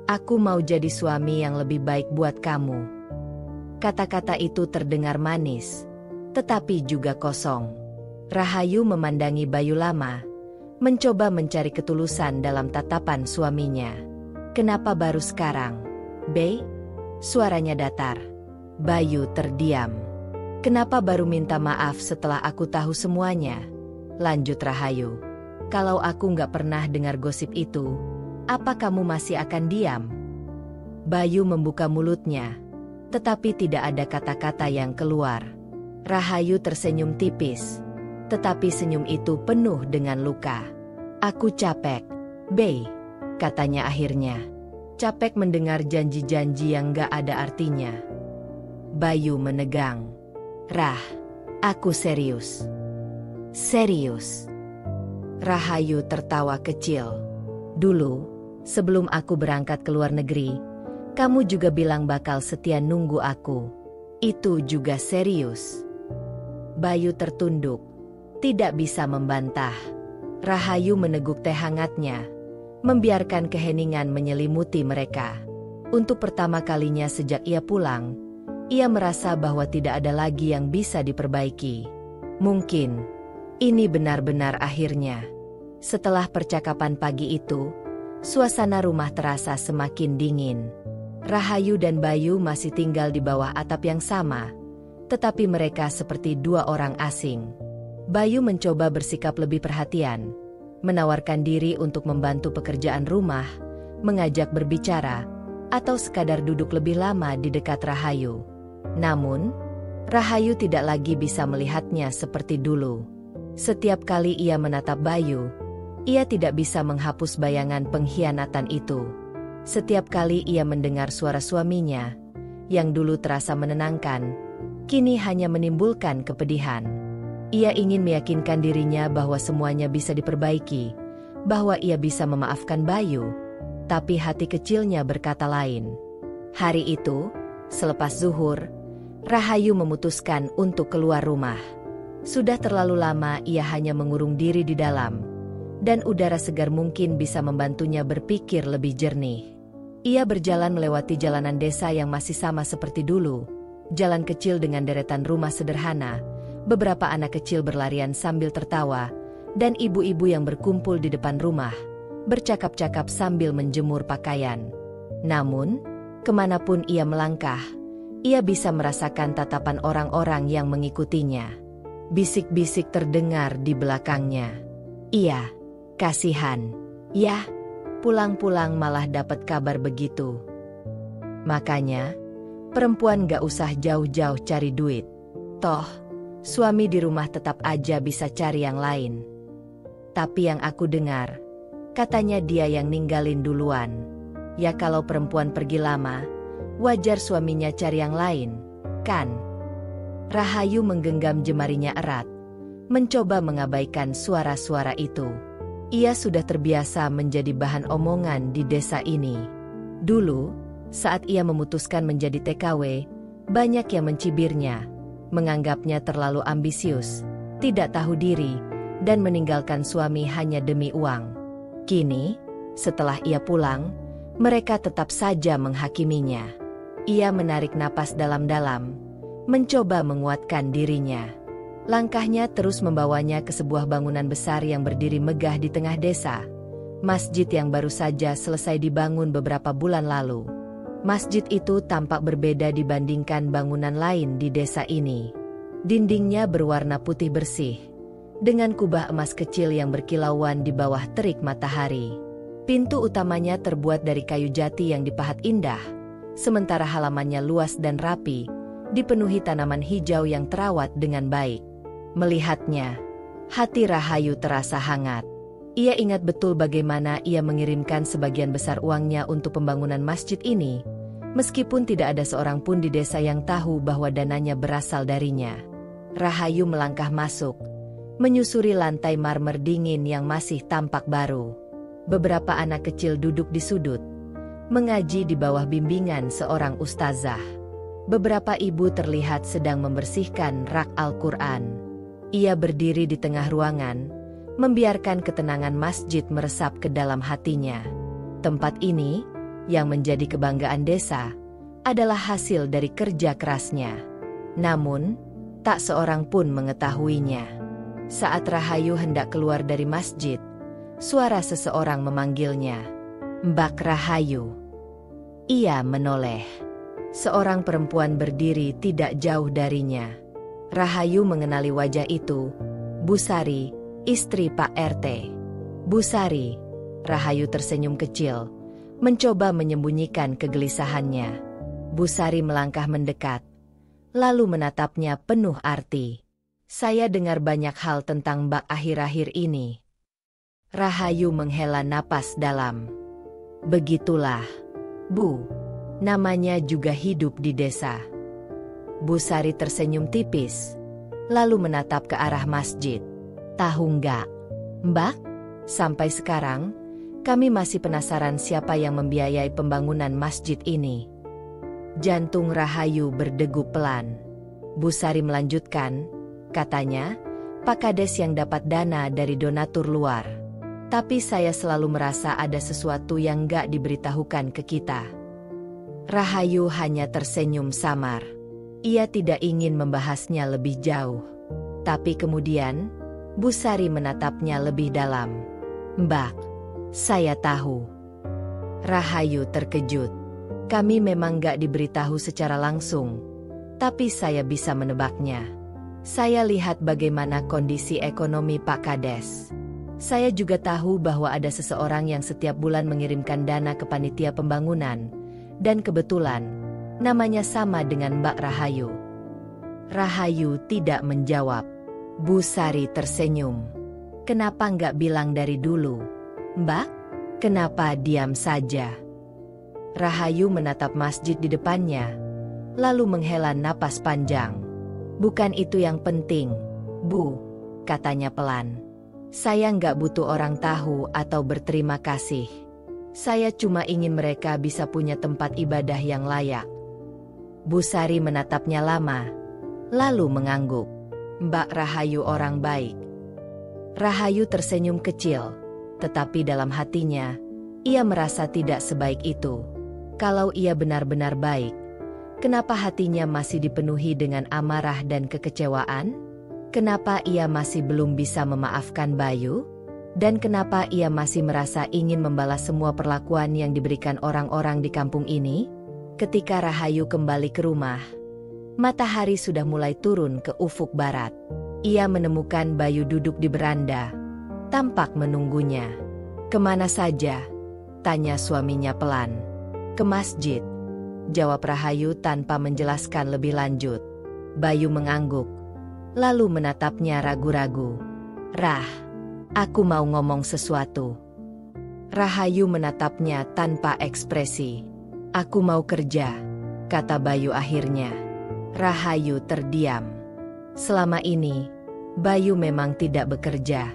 Aku mau jadi suami yang lebih baik buat kamu." Kata-kata itu terdengar manis, tetapi juga kosong. Rahayu memandangi Bayu lama, mencoba mencari ketulusan dalam tatapan suaminya. "Kenapa baru sekarang, Bey?" Suaranya datar. Bayu terdiam. "Kenapa baru minta maaf setelah aku tahu semuanya?" lanjut Rahayu. "Kalau aku nggak pernah dengar gosip itu, apa kamu masih akan diam?" Bayu membuka mulutnya, tetapi tidak ada kata-kata yang keluar. Rahayu tersenyum tipis, tetapi senyum itu penuh dengan luka. "Aku capek, Bey," katanya akhirnya. Capek mendengar janji-janji yang gak ada artinya. Bayu menegang. "Rah, aku serius." "Serius?" Rahayu tertawa kecil. "Dulu, sebelum aku berangkat ke luar negeri, kamu juga bilang bakal setia nunggu aku. Itu juga serius. Bayu tertunduk, tidak bisa membantah. Rahayu meneguk teh hangatnya, membiarkan keheningan menyelimuti mereka. Untuk pertama kalinya sejak ia pulang, ia merasa bahwa tidak ada lagi yang bisa diperbaiki. Mungkin ini benar-benar akhirnya. Setelah percakapan pagi itu, suasana rumah terasa semakin dingin. Rahayu dan Bayu masih tinggal di bawah atap yang sama, tetapi mereka seperti dua orang asing. Bayu mencoba bersikap lebih perhatian, menawarkan diri untuk membantu pekerjaan rumah, mengajak berbicara, atau sekadar duduk lebih lama di dekat Rahayu. Namun, Rahayu tidak lagi bisa melihatnya seperti dulu. Setiap kali ia menatap Bayu, ia tidak bisa menghapus bayangan pengkhianatan itu. Setiap kali ia mendengar suara suaminya, yang dulu terasa menenangkan, kini hanya menimbulkan kepedihan. Ia ingin meyakinkan dirinya bahwa semuanya bisa diperbaiki, bahwa ia bisa memaafkan Bayu, tapi hati kecilnya berkata lain. Hari itu, selepas zuhur, Rahayu memutuskan untuk keluar rumah. Sudah terlalu lama ia hanya mengurung diri di dalam, dan udara segar mungkin bisa membantunya berpikir lebih jernih. Ia berjalan melewati jalanan desa yang masih sama seperti dulu, jalan kecil dengan deretan rumah sederhana, beberapa anak kecil berlarian sambil tertawa, dan ibu-ibu yang berkumpul di depan rumah, bercakap-cakap sambil menjemur pakaian. Namun, kemanapun ia melangkah, ia bisa merasakan tatapan orang-orang yang mengikutinya. Bisik-bisik terdengar di belakangnya. Iya, kasihan. Ya, pulang-pulang malah dapat kabar begitu. Makanya, perempuan gak usah jauh-jauh cari duit. Toh, suami di rumah tetap aja bisa cari yang lain. Tapi yang aku dengar, katanya dia yang ninggalin duluan. Ya kalau perempuan pergi lama, wajar suaminya cari yang lain, kan? Rahayu menggenggam jemarinya erat, mencoba mengabaikan suara-suara itu. Ia sudah terbiasa menjadi bahan omongan di desa ini. Dulu, saat ia memutuskan menjadi TKW, banyak yang mencibirnya, menganggapnya terlalu ambisius, tidak tahu diri, dan meninggalkan suami hanya demi uang. Kini, setelah ia pulang, mereka tetap saja menghakiminya. Ia menarik napas dalam-dalam, mencoba menguatkan dirinya. Langkahnya terus membawanya ke sebuah bangunan besar yang berdiri megah di tengah desa. Masjid yang baru saja selesai dibangun beberapa bulan lalu. Masjid itu tampak berbeda dibandingkan bangunan lain di desa ini. Dindingnya berwarna putih bersih, dengan kubah emas kecil yang berkilauan di bawah terik matahari. Pintu utamanya terbuat dari kayu jati yang dipahat indah, sementara halamannya luas dan rapi, dipenuhi tanaman hijau yang terawat dengan baik. Melihatnya, hati Rahayu terasa hangat. Ia ingat betul bagaimana ia mengirimkan sebagian besar uangnya untuk pembangunan masjid ini, meskipun tidak ada seorang pun di desa yang tahu bahwa dananya berasal darinya. Rahayu melangkah masuk, menyusuri lantai marmer dingin yang masih tampak baru. Beberapa anak kecil duduk di sudut, mengaji di bawah bimbingan seorang ustazah. Beberapa ibu terlihat sedang membersihkan rak Al-Quran. Ia berdiri di tengah ruangan, membiarkan ketenangan masjid meresap ke dalam hatinya. Tempat ini, yang menjadi kebanggaan desa, adalah hasil dari kerja kerasnya. Namun, tak seorang pun mengetahuinya. Saat Rahayu hendak keluar dari masjid, suara seseorang memanggilnya. "Mbak Rahayu." Ia menoleh. Seorang perempuan berdiri tidak jauh darinya. Rahayu mengenali wajah itu, Bu Sari, istri Pak RT. "Bu Sari," Rahayu tersenyum kecil, mencoba menyembunyikan kegelisahannya. Bu Sari melangkah mendekat, lalu menatapnya penuh arti. "Saya dengar banyak hal tentang Mbak akhir-akhir ini." Rahayu menghela napas dalam. "Begitulah, Bu. Namanya juga hidup di desa." Bu Sari tersenyum tipis, lalu menatap ke arah masjid. "Tahu nggak, Mbak? Sampai sekarang, kami masih penasaran siapa yang membiayai pembangunan masjid ini." Jantung Rahayu berdegup pelan. Bu Sari melanjutkan, katanya, Pak Kades yang dapat dana dari donatur luar. Tapi saya selalu merasa ada sesuatu yang gak diberitahukan ke kita. Rahayu hanya tersenyum samar. Ia tidak ingin membahasnya lebih jauh. Tapi kemudian, Bu Sari menatapnya lebih dalam. Mbak, saya tahu. Rahayu terkejut. Kami memang gak diberitahu secara langsung. Tapi saya bisa menebaknya. Saya lihat bagaimana kondisi ekonomi Pak Kades. Saya juga tahu bahwa ada seseorang yang setiap bulan mengirimkan dana ke panitia pembangunan. Dan kebetulan, namanya sama dengan Mbak Rahayu. Rahayu tidak menjawab. Bu Sari tersenyum. Kenapa nggak bilang dari dulu? Mbak, kenapa diam saja? Rahayu menatap masjid di depannya, lalu menghela napas panjang. Bukan itu yang penting, Bu, katanya pelan. Saya nggak butuh orang tahu atau berterima kasih. Saya cuma ingin mereka bisa punya tempat ibadah yang layak. Bu Sari menatapnya lama, lalu mengangguk. Mbak Rahayu orang baik. Rahayu tersenyum kecil, tetapi dalam hatinya, ia merasa tidak sebaik itu. Kalau ia benar-benar baik, kenapa hatinya masih dipenuhi dengan amarah dan kekecewaan? Kenapa ia masih belum bisa memaafkan Bayu? Dan kenapa ia masih merasa ingin membalas semua perlakuan yang diberikan orang-orang di kampung ini? Ketika Rahayu kembali ke rumah, matahari sudah mulai turun ke ufuk barat. Ia menemukan Bayu duduk di beranda, tampak menunggunya. Kemana saja? Tanya suaminya pelan. Ke masjid, jawab Rahayu tanpa menjelaskan lebih lanjut. Bayu mengangguk, lalu menatapnya ragu-ragu. Rah, aku mau ngomong sesuatu. Rahayu menatapnya tanpa ekspresi. Aku mau kerja, kata Bayu akhirnya. Rahayu terdiam. Selama ini, Bayu memang tidak bekerja.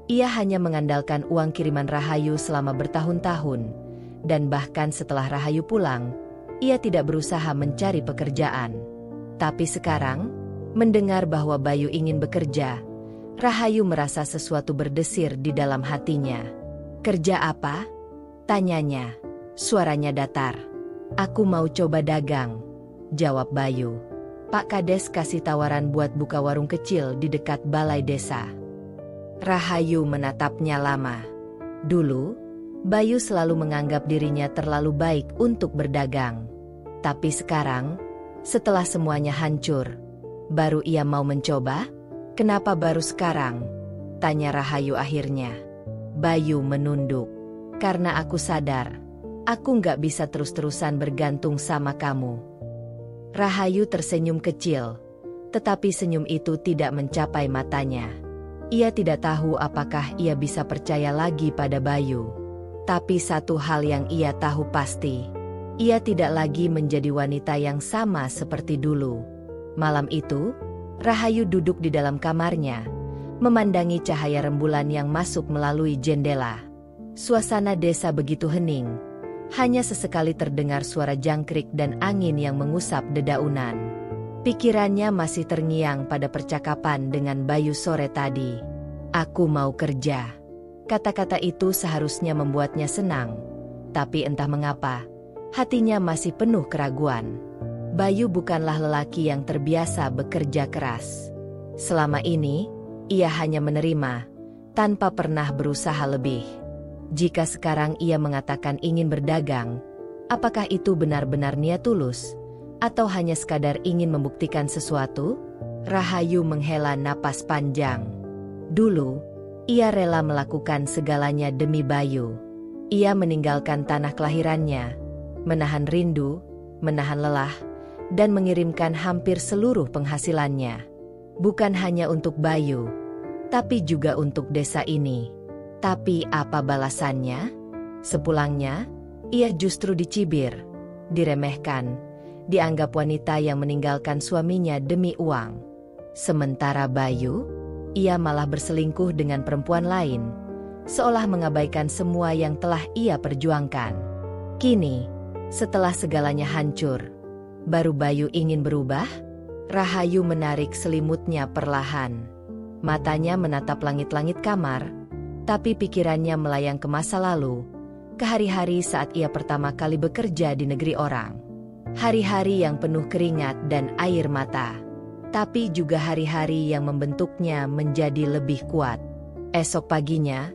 Ia hanya mengandalkan uang kiriman Rahayu selama bertahun-tahun. Dan bahkan setelah Rahayu pulang, ia tidak berusaha mencari pekerjaan. Tapi sekarang, mendengar bahwa Bayu ingin bekerja, Rahayu merasa sesuatu berdesir di dalam hatinya. Kerja apa? Tanyanya. Suaranya datar. Aku mau coba dagang, jawab Bayu. Pak Kades kasih tawaran buat buka warung kecil di dekat balai desa. Rahayu menatapnya lama. Dulu, Bayu selalu menganggap dirinya terlalu baik untuk berdagang. Tapi sekarang, setelah semuanya hancur, baru ia mau mencoba? Kenapa baru sekarang? Tanya Rahayu akhirnya. Bayu menunduk. Karena aku sadar, aku nggak bisa terus-terusan bergantung sama kamu. Rahayu tersenyum kecil, tetapi senyum itu tidak mencapai matanya. Ia tidak tahu apakah ia bisa percaya lagi pada Bayu. Tapi satu hal yang ia tahu pasti, ia tidak lagi menjadi wanita yang sama seperti dulu. Malam itu, Rahayu duduk di dalam kamarnya, memandangi cahaya rembulan yang masuk melalui jendela. Suasana desa begitu hening, hanya sesekali terdengar suara jangkrik dan angin yang mengusap dedaunan. Pikirannya masih terngiang pada percakapan dengan Bayu sore tadi. Aku mau kerja. Kata-kata itu seharusnya membuatnya senang, tapi entah mengapa, hatinya masih penuh keraguan. Bayu bukanlah lelaki yang terbiasa bekerja keras. Selama ini, ia hanya menerima, tanpa pernah berusaha lebih. Jika sekarang ia mengatakan ingin berdagang, apakah itu benar-benar niat tulus, atau hanya sekadar ingin membuktikan sesuatu? Rahayu menghela napas panjang. Dulu, ia rela melakukan segalanya demi Bayu. Ia meninggalkan tanah kelahirannya, menahan rindu, menahan lelah, dan mengirimkan hampir seluruh penghasilannya. Bukan hanya untuk Bayu, tapi juga untuk desa ini. Tapi apa balasannya? Sepulangnya, ia justru dicibir, diremehkan, dianggap wanita yang meninggalkan suaminya demi uang. Sementara Bayu, ia malah berselingkuh dengan perempuan lain, seolah mengabaikan semua yang telah ia perjuangkan. Kini, setelah segalanya hancur, Baru Bayu ingin berubah? Rahayu menarik selimutnya perlahan. Matanya menatap langit-langit kamar, tapi pikirannya melayang ke masa lalu, ke hari-hari saat ia pertama kali bekerja di negeri orang. Hari-hari yang penuh keringat dan air mata, tapi juga hari-hari yang membentuknya menjadi lebih kuat. Esok paginya,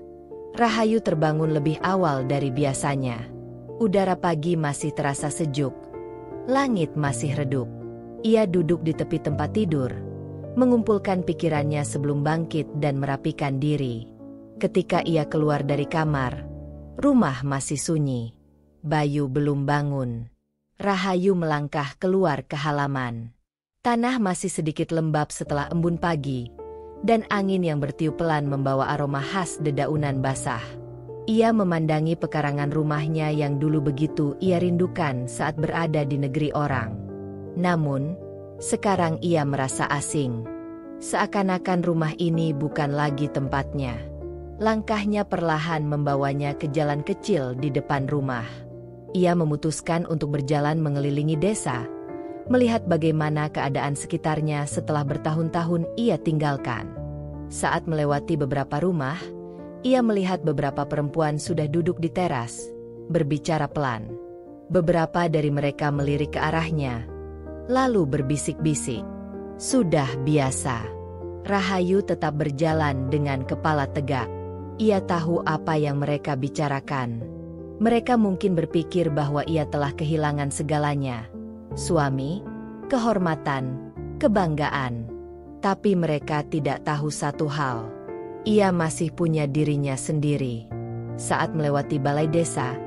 Rahayu terbangun lebih awal dari biasanya. Udara pagi masih terasa sejuk. Langit masih redup. Ia duduk di tepi tempat tidur, mengumpulkan pikirannya sebelum bangkit dan merapikan diri. Ketika ia keluar dari kamar, rumah masih sunyi. Bayu belum bangun. Rahayu melangkah keluar ke halaman. Tanah masih sedikit lembab setelah embun pagi, dan angin yang bertiup pelan membawa aroma khas dedaunan basah. Ia memandangi pekarangan rumahnya yang dulu begitu ia rindukan saat berada di negeri orang. Namun, sekarang ia merasa asing. Seakan-akan rumah ini bukan lagi tempatnya. Langkahnya perlahan membawanya ke jalan kecil di depan rumah. Ia memutuskan untuk berjalan mengelilingi desa, melihat bagaimana keadaan sekitarnya setelah bertahun-tahun ia tinggalkan. Saat melewati beberapa rumah, ia melihat beberapa perempuan sudah duduk di teras, berbicara pelan. Beberapa dari mereka melirik ke arahnya, lalu berbisik-bisik. Sudah biasa. Rahayu tetap berjalan dengan kepala tegak. Ia tahu apa yang mereka bicarakan. Mereka mungkin berpikir bahwa ia telah kehilangan segalanya. Suami, kehormatan, kebanggaan. Tapi mereka tidak tahu satu hal. Ia masih punya dirinya sendiri. Saat melewati balai desa,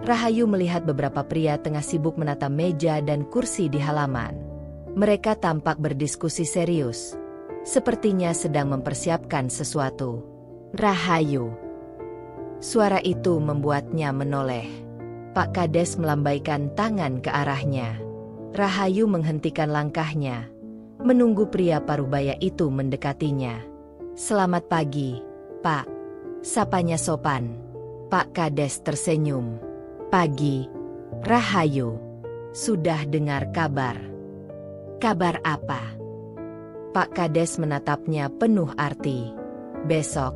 Rahayu melihat beberapa pria tengah sibuk menata meja dan kursi di halaman. Mereka tampak berdiskusi serius. Sepertinya sedang mempersiapkan sesuatu. Rahayu. Suara itu membuatnya menoleh. Pak Kades melambaikan tangan ke arahnya. Rahayu menghentikan langkahnya, menunggu pria parubaya itu mendekatinya. "Selamat pagi, Pak," sapanya sopan. Pak Kades tersenyum. "Pagi, Rahayu. Sudah dengar kabar?" "Kabar apa?" Pak Kades menatapnya penuh arti. "Besok,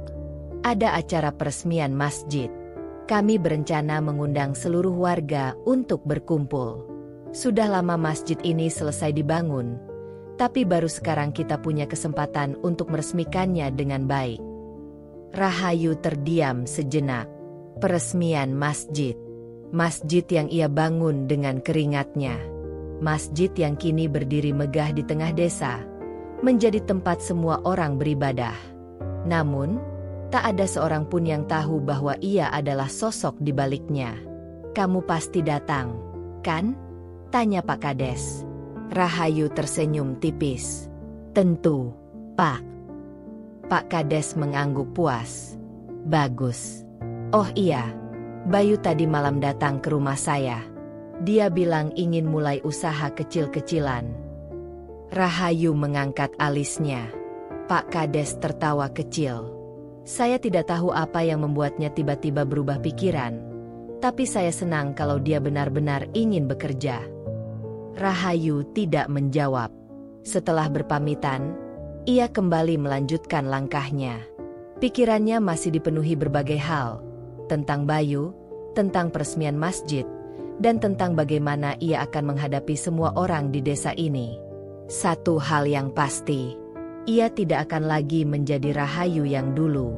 ada acara peresmian masjid. Kami berencana mengundang seluruh warga untuk berkumpul. Sudah lama masjid ini selesai dibangun, tapi baru sekarang kita punya kesempatan untuk meresmikannya dengan baik." Rahayu terdiam sejenak. Peresmian masjid. Masjid yang ia bangun dengan keringatnya. Masjid yang kini berdiri megah di tengah desa, menjadi tempat semua orang beribadah. Namun, tak ada seorang pun yang tahu bahwa ia adalah sosok di baliknya. "Kamu pasti datang, kan?" tanya Pak Kades. Rahayu tersenyum tipis. "Tentu, Pak." Pak Kades mengangguk puas. "Bagus. Oh iya, Bayu tadi malam datang ke rumah saya. Dia bilang ingin mulai usaha kecil-kecilan." Rahayu mengangkat alisnya. Pak Kades tertawa kecil. "Saya tidak tahu apa yang membuatnya tiba-tiba berubah pikiran, tapi saya senang kalau dia benar-benar ingin bekerja." Rahayu tidak menjawab. Setelah berpamitan, ia kembali melanjutkan langkahnya. Pikirannya masih dipenuhi berbagai hal, tentang Bayu, tentang peresmian masjid, dan tentang bagaimana ia akan menghadapi semua orang di desa ini. Satu hal yang pasti, ia tidak akan lagi menjadi Rahayu yang dulu.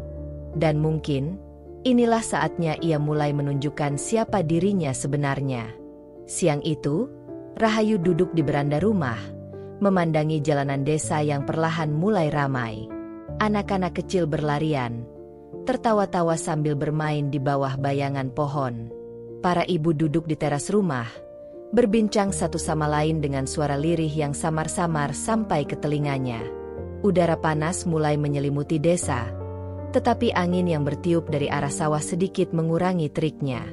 Dan mungkin, inilah saatnya ia mulai menunjukkan siapa dirinya sebenarnya. Siang itu, Rahayu duduk di beranda rumah, memandangi jalanan desa yang perlahan mulai ramai. Anak-anak kecil berlarian, tertawa-tawa sambil bermain di bawah bayangan pohon. Para ibu duduk di teras rumah, berbincang satu sama lain dengan suara lirih yang samar-samar sampai ke telinganya. Udara panas mulai menyelimuti desa, tetapi angin yang bertiup dari arah sawah sedikit mengurangi teriknya.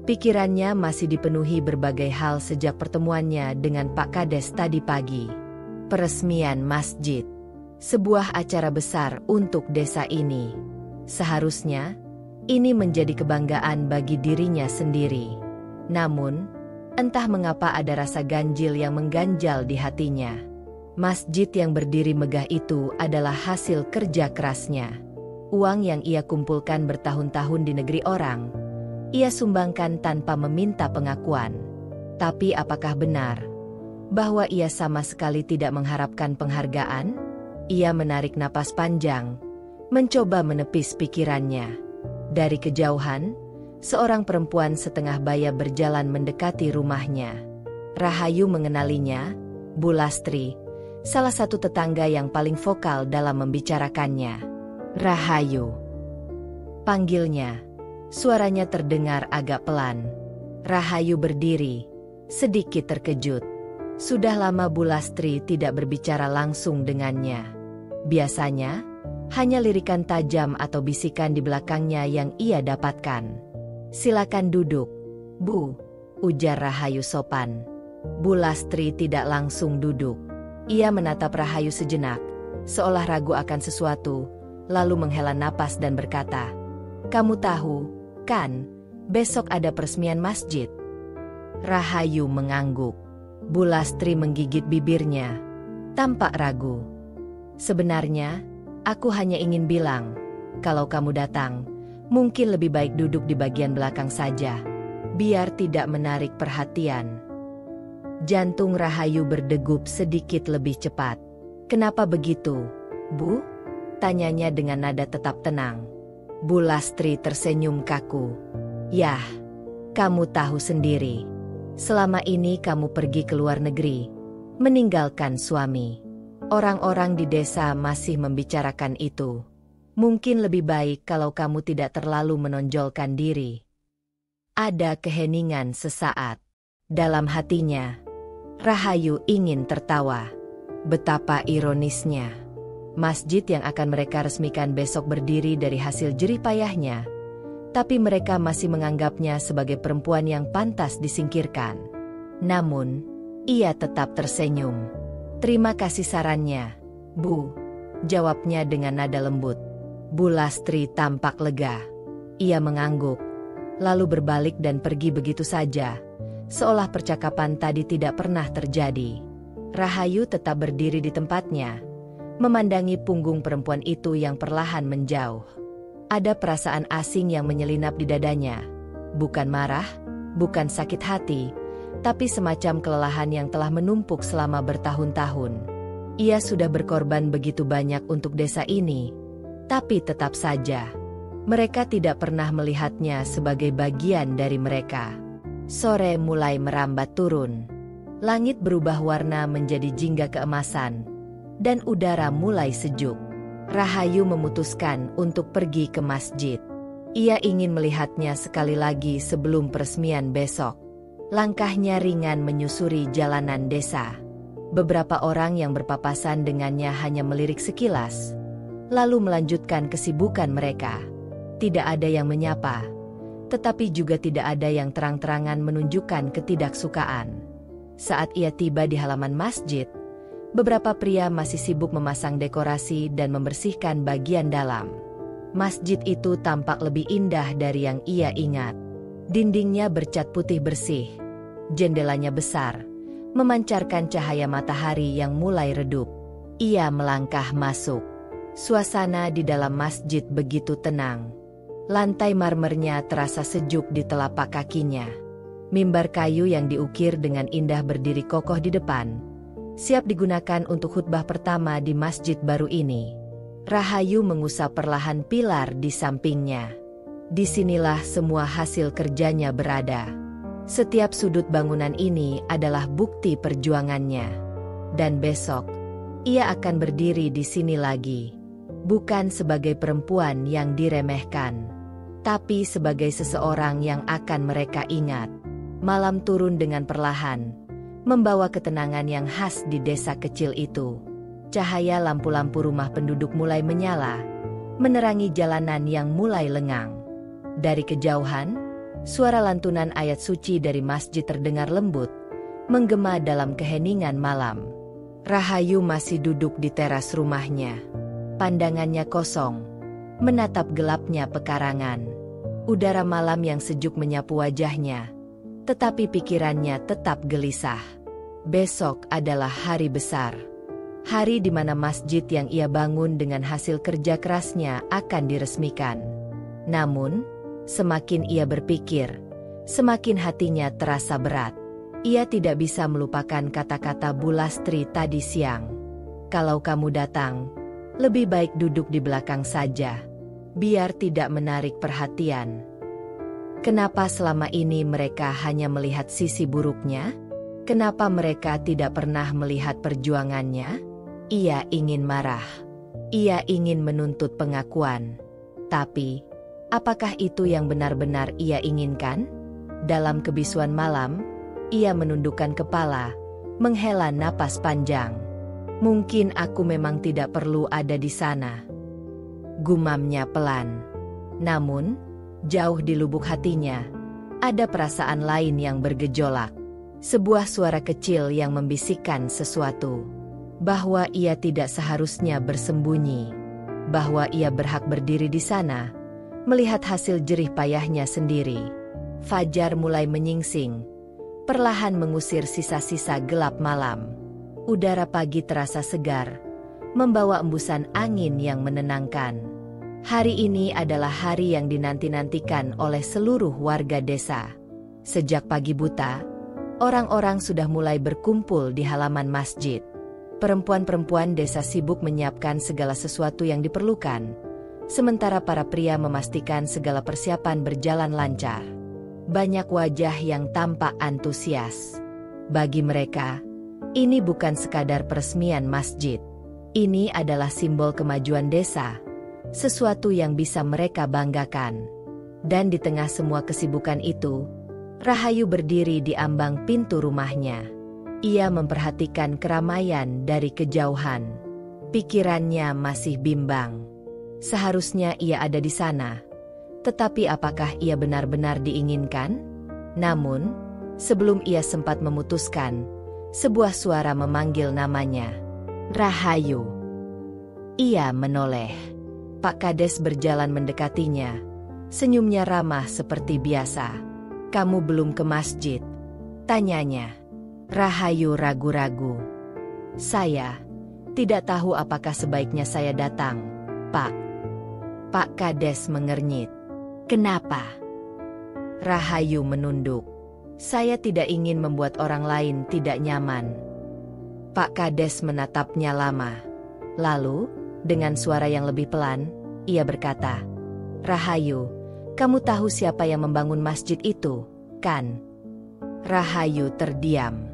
Pikirannya masih dipenuhi berbagai hal sejak pertemuannya dengan Pak Kades tadi pagi. Peresmian masjid, sebuah acara besar untuk desa ini. Seharusnya, ini menjadi kebanggaan bagi dirinya sendiri. Namun, Entah mengapa ada rasa ganjil yang mengganjal di hatinya. Masjid yang berdiri megah itu adalah hasil kerja kerasnya. Uang yang ia kumpulkan bertahun-tahun di negeri orang, ia sumbangkan tanpa meminta pengakuan. Tapi apakah benar bahwa ia sama sekali tidak mengharapkan penghargaan? Ia menarik napas panjang, mencoba menepis pikirannya. Dari kejauhan, seorang perempuan setengah baya berjalan mendekati rumahnya. Rahayu mengenalinya, Bu Lastri, salah satu tetangga yang paling vokal dalam membicarakannya. "Rahayu," panggilnya. Suaranya terdengar agak pelan. Rahayu berdiri, sedikit terkejut. Sudah lama Bu Lastri tidak berbicara langsung dengannya. Biasanya, hanya lirikan tajam atau bisikan di belakangnya yang ia dapatkan. "Silakan duduk, Bu," ujar Rahayu sopan. Bu Lastri tidak langsung duduk. Ia menatap Rahayu sejenak, seolah ragu akan sesuatu, lalu menghela napas dan berkata, "Kamu tahu, kan, besok ada peresmian masjid?" Rahayu mengangguk. Bu Lastri menggigit bibirnya, tampak ragu. "Sebenarnya, aku hanya ingin bilang, kalau kamu datang, mungkin lebih baik duduk di bagian belakang saja, biar tidak menarik perhatian." Jantung Rahayu berdegup sedikit lebih cepat. "Kenapa begitu, Bu?" tanyanya dengan nada tetap tenang. Bu Lastri tersenyum kaku. "Yah, kamu tahu sendiri. Selama ini kamu pergi ke luar negeri, meninggalkan suami. Orang-orang di desa masih membicarakan itu. Mungkin lebih baik kalau kamu tidak terlalu menonjolkan diri." Ada keheningan sesaat. Dalam hatinya, Rahayu ingin tertawa. Betapa ironisnya. Masjid yang akan mereka resmikan besok berdiri dari hasil jerih payahnya, tapi mereka masih menganggapnya sebagai perempuan yang pantas disingkirkan. Namun, ia tetap tersenyum. "Terima kasih sarannya, Bu," jawabnya dengan nada lembut. Bu Lastri tampak lega. Ia mengangguk, lalu berbalik dan pergi begitu saja, seolah percakapan tadi tidak pernah terjadi. Rahayu tetap berdiri di tempatnya, memandangi punggung perempuan itu yang perlahan menjauh. Ada perasaan asing yang menyelinap di dadanya. Bukan marah, bukan sakit hati, tapi semacam kelelahan yang telah menumpuk selama bertahun-tahun. Ia sudah berkorban begitu banyak untuk desa ini, tapi tetap saja, mereka tidak pernah melihatnya sebagai bagian dari mereka. Sore mulai merambat turun. Langit berubah warna menjadi jingga keemasan, dan udara mulai sejuk. Rahayu memutuskan untuk pergi ke masjid. Ia ingin melihatnya sekali lagi sebelum peresmian besok. Langkahnya ringan menyusuri jalanan desa. Beberapa orang yang berpapasan dengannya hanya melirik sekilas, lalu melanjutkan kesibukan mereka. Tidak ada yang menyapa, tetapi juga tidak ada yang terang-terangan menunjukkan ketidaksukaan. Saat ia tiba di halaman masjid, beberapa pria masih sibuk memasang dekorasi dan membersihkan bagian dalam. Masjid itu tampak lebih indah dari yang ia ingat. Dindingnya bercat putih bersih. Jendelanya besar, memancarkan cahaya matahari yang mulai redup. Ia melangkah masuk. Suasana di dalam masjid begitu tenang. Lantai marmernya terasa sejuk di telapak kakinya. Mimbar kayu yang diukir dengan indah berdiri kokoh di depan, siap digunakan untuk khutbah pertama di masjid baru ini. Rahayu mengusap perlahan pilar di sampingnya. Disinilah semua hasil kerjanya berada. Setiap sudut bangunan ini adalah bukti perjuangannya. Dan besok, ia akan berdiri di sini lagi. Bukan sebagai perempuan yang diremehkan, tapi sebagai seseorang yang akan mereka ingat. Malam turun dengan perlahan, membawa ketenangan yang khas di desa kecil itu. Cahaya lampu-lampu rumah penduduk mulai menyala, menerangi jalanan yang mulai lengang. Dari kejauhan, suara lantunan ayat suci dari masjid terdengar lembut, menggema dalam keheningan malam. Rahayu masih duduk di teras rumahnya. Pandangannya kosong, menatap gelapnya pekarangan. Udara malam yang sejuk menyapu wajahnya, Tetapi pikirannya tetap gelisah. Besok adalah hari besar. Hari di mana masjid yang ia bangun dengan hasil kerja kerasnya akan diresmikan. Namun, semakin ia berpikir, semakin hatinya terasa berat. Ia tidak bisa melupakan kata-kata Bu Lastri tadi siang. Kalau kamu datang, lebih baik duduk di belakang saja, biar tidak menarik perhatian. Kenapa selama ini mereka hanya melihat sisi buruknya? Kenapa mereka tidak pernah melihat perjuangannya? Ia ingin marah. Ia ingin menuntut pengakuan. Tapi, apakah itu yang benar-benar ia inginkan? Dalam kebisuan malam, ia menundukkan kepala, menghela napas panjang. Mungkin aku memang tidak perlu ada di sana, gumamnya pelan. Namun, jauh di lubuk hatinya, ada perasaan lain yang bergejolak. Sebuah suara kecil yang membisikkan sesuatu. Bahwa ia tidak seharusnya bersembunyi. Bahwa ia berhak berdiri di sana, melihat hasil jerih payahnya sendiri. Fajar mulai menyingsing, perlahan mengusir sisa-sisa gelap malam. Udara pagi terasa segar, membawa embusan angin yang menenangkan. Hari ini adalah hari yang dinanti-nantikan oleh seluruh warga desa. Sejak pagi buta, orang-orang sudah mulai berkumpul di halaman masjid. Perempuan-perempuan desa sibuk menyiapkan segala sesuatu yang diperlukan, sementara para pria memastikan segala persiapan berjalan lancar. Banyak wajah yang tampak antusias. Bagi mereka, ini bukan sekadar peresmian masjid. Ini adalah simbol kemajuan desa, sesuatu yang bisa mereka banggakan. Dan di tengah semua kesibukan itu, Rahayu berdiri di ambang pintu rumahnya. Ia memperhatikan keramaian dari kejauhan. Pikirannya masih bimbang. Seharusnya ia ada di sana. Tetapi apakah ia benar-benar diinginkan? Namun, sebelum ia sempat memutuskan, sebuah suara memanggil namanya. Rahayu. Ia menoleh. Pak Kades berjalan mendekatinya. Senyumnya ramah seperti biasa. Kamu belum ke masjid? Tanyanya. Rahayu ragu-ragu. Saya tidak tahu apakah sebaiknya saya datang, Pak. Pak Kades mengernyit. Kenapa? Rahayu menunduk. Saya tidak ingin membuat orang lain tidak nyaman. Pak Kades menatapnya lama. Lalu, dengan suara yang lebih pelan, ia berkata, Rahayu, kamu tahu siapa yang membangun masjid itu, kan? Rahayu terdiam.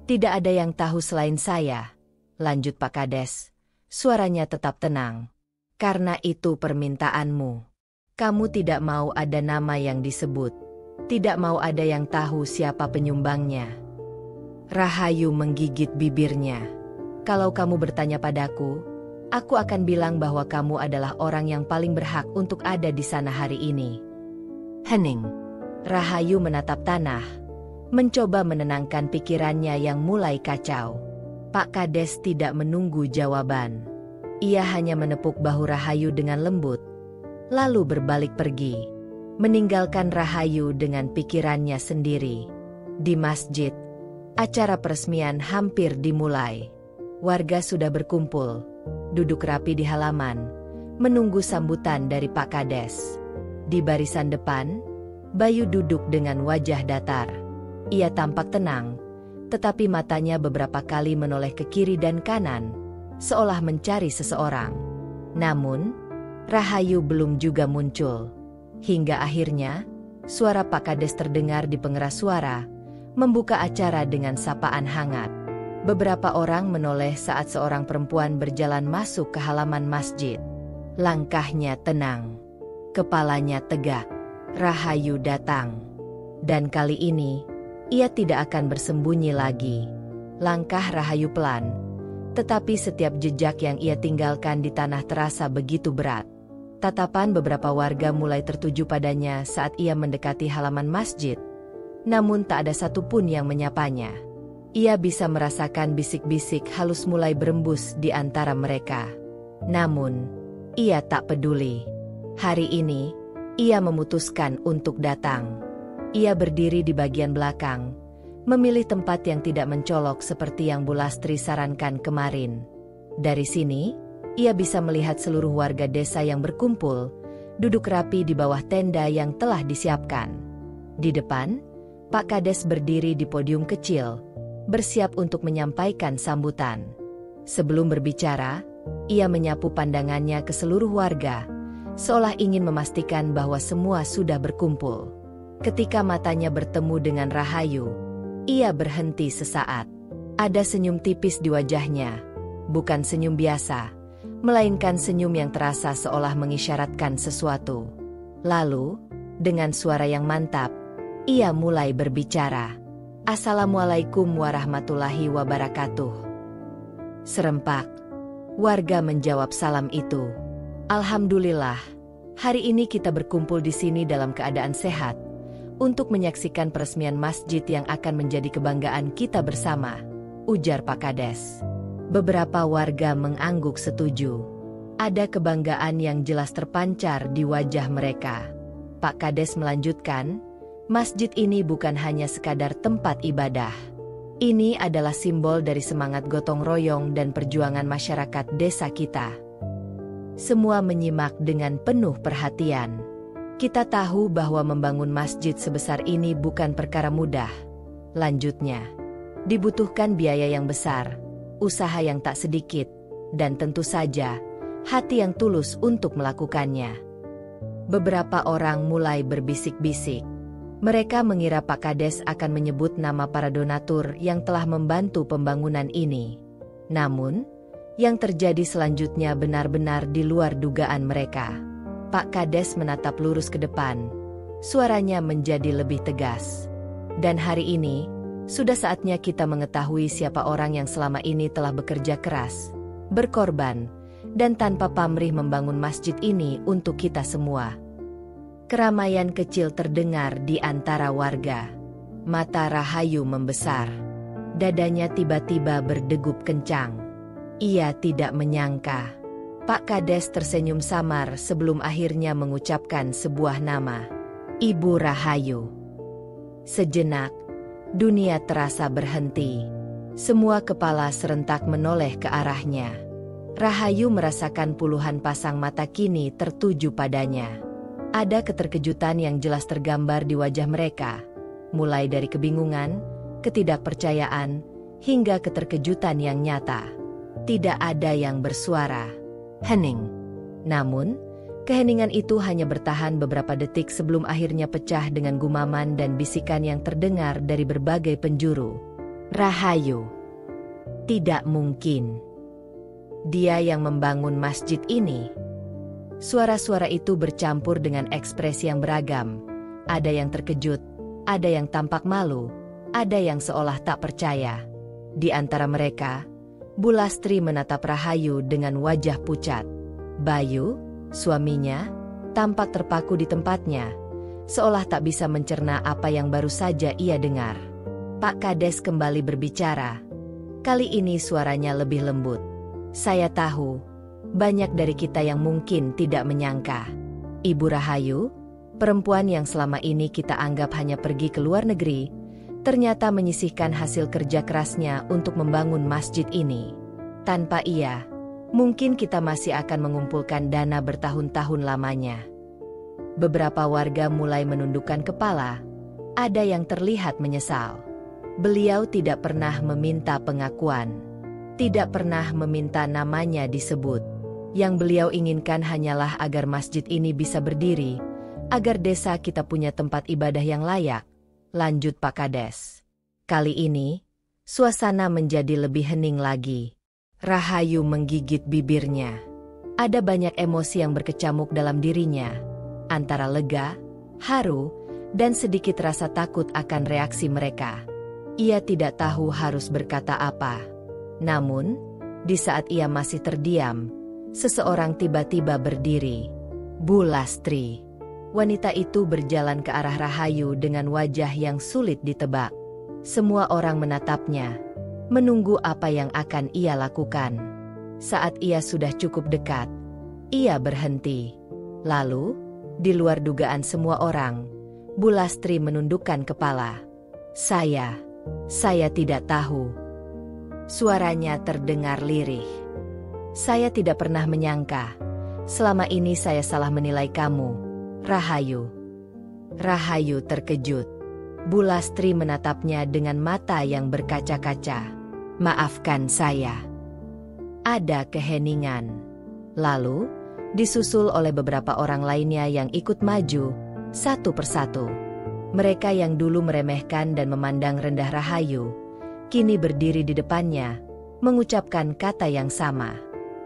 Tidak ada yang tahu selain saya, lanjut Pak Kades. Suaranya tetap tenang. Karena itu permintaanmu. Kamu tidak mau ada nama yang disebut. Tidak mau ada yang tahu siapa penyumbangnya. Rahayu menggigit bibirnya. Kalau kamu bertanya padaku, aku akan bilang bahwa kamu adalah orang yang paling berhak untuk ada di sana hari ini. Hening. Rahayu menatap tanah, mencoba menenangkan pikirannya yang mulai kacau. Pak Kades tidak menunggu jawaban. Ia hanya menepuk bahu Rahayu dengan lembut, lalu berbalik pergi, meninggalkan Rahayu dengan pikirannya sendiri. Di masjid, acara peresmian hampir dimulai. Warga sudah berkumpul, duduk rapi di halaman, menunggu sambutan dari Pak Kades. Di barisan depan, Bayu duduk dengan wajah datar. Ia tampak tenang, tetapi matanya beberapa kali menoleh ke kiri dan kanan, seolah mencari seseorang. Namun, Rahayu belum juga muncul. Hingga akhirnya, suara Pak Kades terdengar di pengeras suara, membuka acara dengan sapaan hangat. Beberapa orang menoleh saat seorang perempuan berjalan masuk ke halaman masjid. Langkahnya tenang, kepalanya tegak. Rahayu datang. Dan kali ini, ia tidak akan bersembunyi lagi. Langkah Rahayu pelan, tetapi setiap jejak yang ia tinggalkan di tanah terasa begitu berat. Tatapan beberapa warga mulai tertuju padanya saat ia mendekati halaman masjid. Namun tak ada satupun yang menyapanya. Ia bisa merasakan bisik-bisik halus mulai berembus di antara mereka. Namun, ia tak peduli. Hari ini, ia memutuskan untuk datang. Ia berdiri di bagian belakang, memilih tempat yang tidak mencolok seperti yang Bu Lastri sarankan kemarin. Dari sini, ia bisa melihat seluruh warga desa yang berkumpul, duduk rapi di bawah tenda yang telah disiapkan. Di depan, Pak Kades berdiri di podium kecil, bersiap untuk menyampaikan sambutan. Sebelum berbicara, ia menyapu pandangannya ke seluruh warga, seolah ingin memastikan bahwa semua sudah berkumpul. Ketika matanya bertemu dengan Rahayu, ia berhenti sesaat. Ada senyum tipis di wajahnya, bukan senyum biasa, melainkan senyum yang terasa seolah mengisyaratkan sesuatu. Lalu, dengan suara yang mantap, ia mulai berbicara. Assalamualaikum warahmatullahi wabarakatuh. Serempak warga menjawab salam itu. Alhamdulillah, hari ini kita berkumpul di sini dalam keadaan sehat, untuk menyaksikan peresmian masjid yang akan menjadi kebanggaan kita bersama, ujar Pak Kades. Beberapa warga mengangguk setuju. Ada kebanggaan yang jelas terpancar di wajah mereka. Pak Kades melanjutkan, masjid ini bukan hanya sekadar tempat ibadah. Ini adalah simbol dari semangat gotong royong dan perjuangan masyarakat desa kita. Semua menyimak dengan penuh perhatian. Kita tahu bahwa membangun masjid sebesar ini bukan perkara mudah. Lanjutnya, dibutuhkan biaya yang besar, usaha yang tak sedikit, dan tentu saja, hati yang tulus untuk melakukannya. Beberapa orang mulai berbisik-bisik. Mereka mengira Pak Kades akan menyebut nama para donatur yang telah membantu pembangunan ini. Namun, yang terjadi selanjutnya benar-benar di luar dugaan mereka. Pak Kades menatap lurus ke depan. Suaranya menjadi lebih tegas. Dan hari ini, sudah saatnya kita mengetahui siapa orang yang selama ini telah bekerja keras, berkorban, dan tanpa pamrih membangun masjid ini untuk kita semua. Keramaian kecil terdengar di antara warga. Mata Rahayu membesar. Dadanya tiba-tiba berdegup kencang. Ia tidak menyangka. Pak Kades tersenyum samar sebelum akhirnya mengucapkan sebuah nama. Ibu Rahayu. Sejenak, dunia terasa berhenti. Semua kepala serentak menoleh ke arahnya. Rahayu merasakan puluhan pasang mata kini tertuju padanya. Ada keterkejutan yang jelas tergambar di wajah mereka, mulai dari kebingungan, ketidakpercayaan, hingga keterkejutan yang nyata. Tidak ada yang bersuara. Hening. Namun, keheningan itu hanya bertahan beberapa detik sebelum akhirnya pecah dengan gumaman dan bisikan yang terdengar dari berbagai penjuru. Rahayu. Tidak mungkin. Dia yang membangun masjid ini. Suara-suara itu bercampur dengan ekspresi yang beragam. Ada yang terkejut, ada yang tampak malu, ada yang seolah tak percaya. Di antara mereka, Bu Lastri menatap Rahayu dengan wajah pucat. Bayu, suaminya, tampak terpaku di tempatnya, seolah tak bisa mencerna apa yang baru saja ia dengar. Pak Kades kembali berbicara. Kali ini suaranya lebih lembut. Saya tahu, banyak dari kita yang mungkin tidak menyangka. Ibu Rahayu, perempuan yang selama ini kita anggap hanya pergi ke luar negeri, ternyata menyisihkan hasil kerja kerasnya untuk membangun masjid ini. Tanpa ia, mungkin kita masih akan mengumpulkan dana bertahun-tahun lamanya. Beberapa warga mulai menundukkan kepala, ada yang terlihat menyesal. Beliau tidak pernah meminta pengakuan, tidak pernah meminta namanya disebut. Yang beliau inginkan hanyalah agar masjid ini bisa berdiri, agar desa kita punya tempat ibadah yang layak. Lanjut Pak Kades. Kali ini, suasana menjadi lebih hening lagi. Rahayu menggigit bibirnya. Ada banyak emosi yang berkecamuk dalam dirinya, antara lega, haru, dan sedikit rasa takut akan reaksi mereka. Ia tidak tahu harus berkata apa. Namun, di saat ia masih terdiam, seseorang tiba-tiba berdiri. Bu Lastri. Wanita itu berjalan ke arah Rahayu dengan wajah yang sulit ditebak. Semua orang menatapnya, menunggu apa yang akan ia lakukan. Saat ia sudah cukup dekat, ia berhenti. Lalu, di luar dugaan semua orang, Bu Lastri menundukkan kepala. Saya tidak tahu. Suaranya terdengar lirih. Saya tidak pernah menyangka. Selama ini saya salah menilai kamu, Rahayu. Rahayu terkejut. Bu Lastri menatapnya dengan mata yang berkaca-kaca. Maafkan saya. Ada keheningan. Lalu, disusul oleh beberapa orang lainnya yang ikut maju, satu persatu. Mereka yang dulu meremehkan dan memandang rendah Rahayu, kini berdiri di depannya, mengucapkan kata yang sama.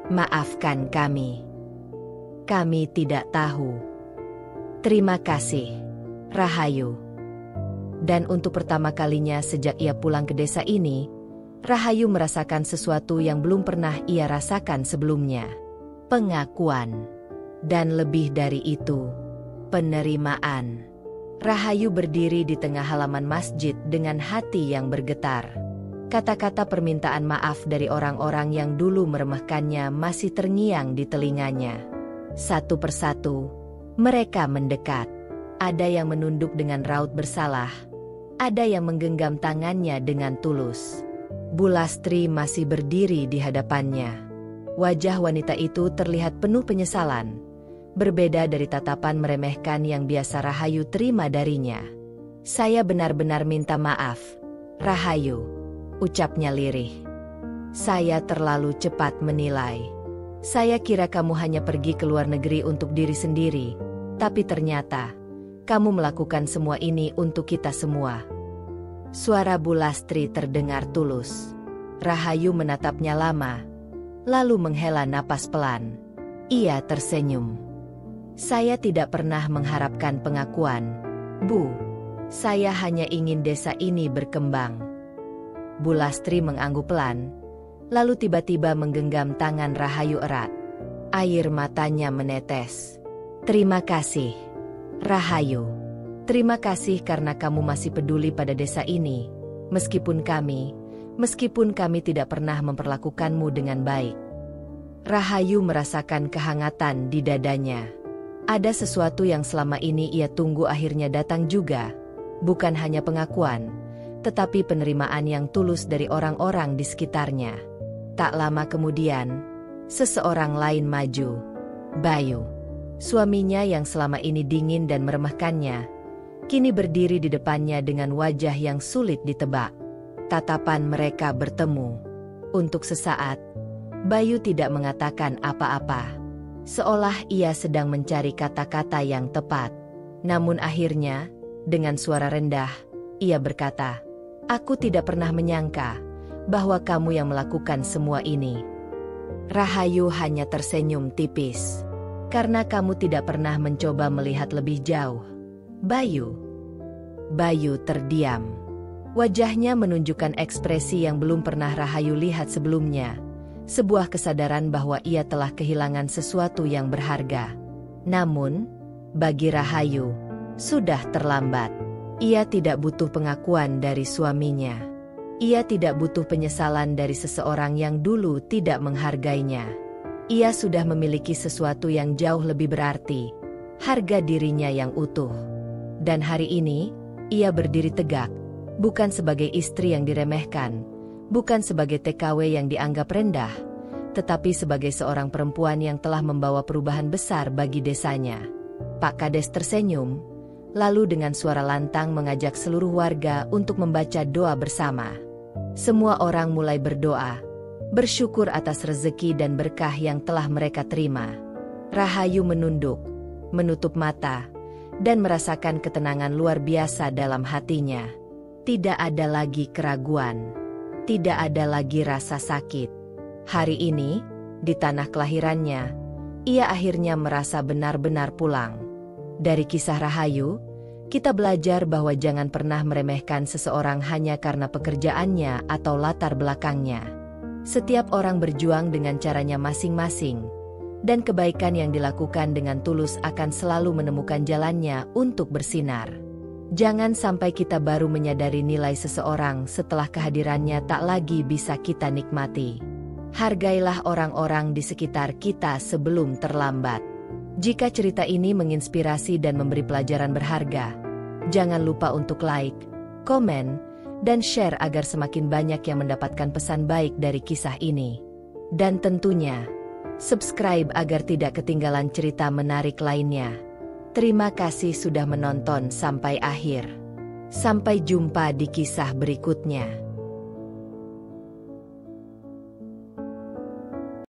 Maafkan kami. Kami tidak tahu. Terima kasih, Rahayu. Dan untuk pertama kalinya sejak ia pulang ke desa ini, Rahayu merasakan sesuatu yang belum pernah ia rasakan sebelumnya. Pengakuan. Dan lebih dari itu, penerimaan. Rahayu berdiri di tengah halaman masjid dengan hati yang bergetar. Kata-kata permintaan maaf dari orang-orang yang dulu meremehkannya masih terngiang di telinganya. Satu persatu, mereka mendekat. Ada yang menunduk dengan raut bersalah. Ada yang menggenggam tangannya dengan tulus. Bu Lastri masih berdiri di hadapannya. Wajah wanita itu terlihat penuh penyesalan. Berbeda dari tatapan meremehkan yang biasa Rahayu terima darinya. Saya benar-benar minta maaf, Rahayu, ucapnya lirih. Saya terlalu cepat menilai. Saya kira kamu hanya pergi ke luar negeri untuk diri sendiri, tapi ternyata kamu melakukan semua ini untuk kita semua. Suara Bu Lastri terdengar tulus. Rahayu menatapnya lama, lalu menghela napas pelan. Ia tersenyum. Saya tidak pernah mengharapkan pengakuan, Bu. Saya hanya ingin desa ini berkembang. Bu Lastri mengangguk pelan, lalu tiba-tiba menggenggam tangan Rahayu erat. Air matanya menetes. Terima kasih, Rahayu. Terima kasih karena kamu masih peduli pada desa ini, meskipun kami tidak pernah memperlakukanmu dengan baik. Rahayu merasakan kehangatan di dadanya. Ada sesuatu yang selama ini ia tunggu akhirnya datang juga. Bukan hanya pengakuan, tetapi penerimaan yang tulus dari orang-orang di sekitarnya. Tak lama kemudian, seseorang lain maju. Bayu, suaminya yang selama ini dingin dan meremehkannya, kini berdiri di depannya dengan wajah yang sulit ditebak. Tatapan mereka bertemu. Untuk sesaat, Bayu tidak mengatakan apa-apa. Seolah ia sedang mencari kata-kata yang tepat. Namun akhirnya, dengan suara rendah, ia berkata, "Aku tidak pernah menyangka bahwa kamu yang melakukan semua ini." Rahayu hanya tersenyum tipis. Karena kamu tidak pernah mencoba melihat lebih jauh. Bayu. Bayu terdiam. Wajahnya menunjukkan ekspresi yang belum pernah Rahayu lihat sebelumnya. Sebuah kesadaran bahwa ia telah kehilangan sesuatu yang berharga. Namun, bagi Rahayu, sudah terlambat. Ia tidak butuh pengakuan dari suaminya. Ia tidak butuh penyesalan dari seseorang yang dulu tidak menghargainya. Ia sudah memiliki sesuatu yang jauh lebih berarti, harga dirinya yang utuh. Dan hari ini, ia berdiri tegak, bukan sebagai istri yang diremehkan, bukan sebagai TKW yang dianggap rendah, tetapi sebagai seorang perempuan yang telah membawa perubahan besar bagi desanya. Pak Kades tersenyum, lalu dengan suara lantang mengajak seluruh warga untuk membaca doa bersama. Semua orang mulai berdoa, bersyukur atas rezeki dan berkah yang telah mereka terima. Rahayu menunduk, menutup mata, dan merasakan ketenangan luar biasa dalam hatinya. Tidak ada lagi keraguan. Tidak ada lagi rasa sakit. Hari ini, di tanah kelahirannya, ia akhirnya merasa benar-benar pulang. Dari kisah Rahayu, kita belajar bahwa jangan pernah meremehkan seseorang hanya karena pekerjaannya atau latar belakangnya. Setiap orang berjuang dengan caranya masing-masing, dan kebaikan yang dilakukan dengan tulus akan selalu menemukan jalannya untuk bersinar. Jangan sampai kita baru menyadari nilai seseorang setelah kehadirannya tak lagi bisa kita nikmati. Hargailah orang-orang di sekitar kita sebelum terlambat. Jika cerita ini menginspirasi dan memberi pelajaran berharga, Jangan lupa untuk like, komen, dan share agar semakin banyak yang mendapatkan pesan baik dari kisah ini. Dan tentunya, subscribe agar tidak ketinggalan cerita menarik lainnya. Terima kasih sudah menonton sampai akhir. Sampai jumpa di kisah berikutnya.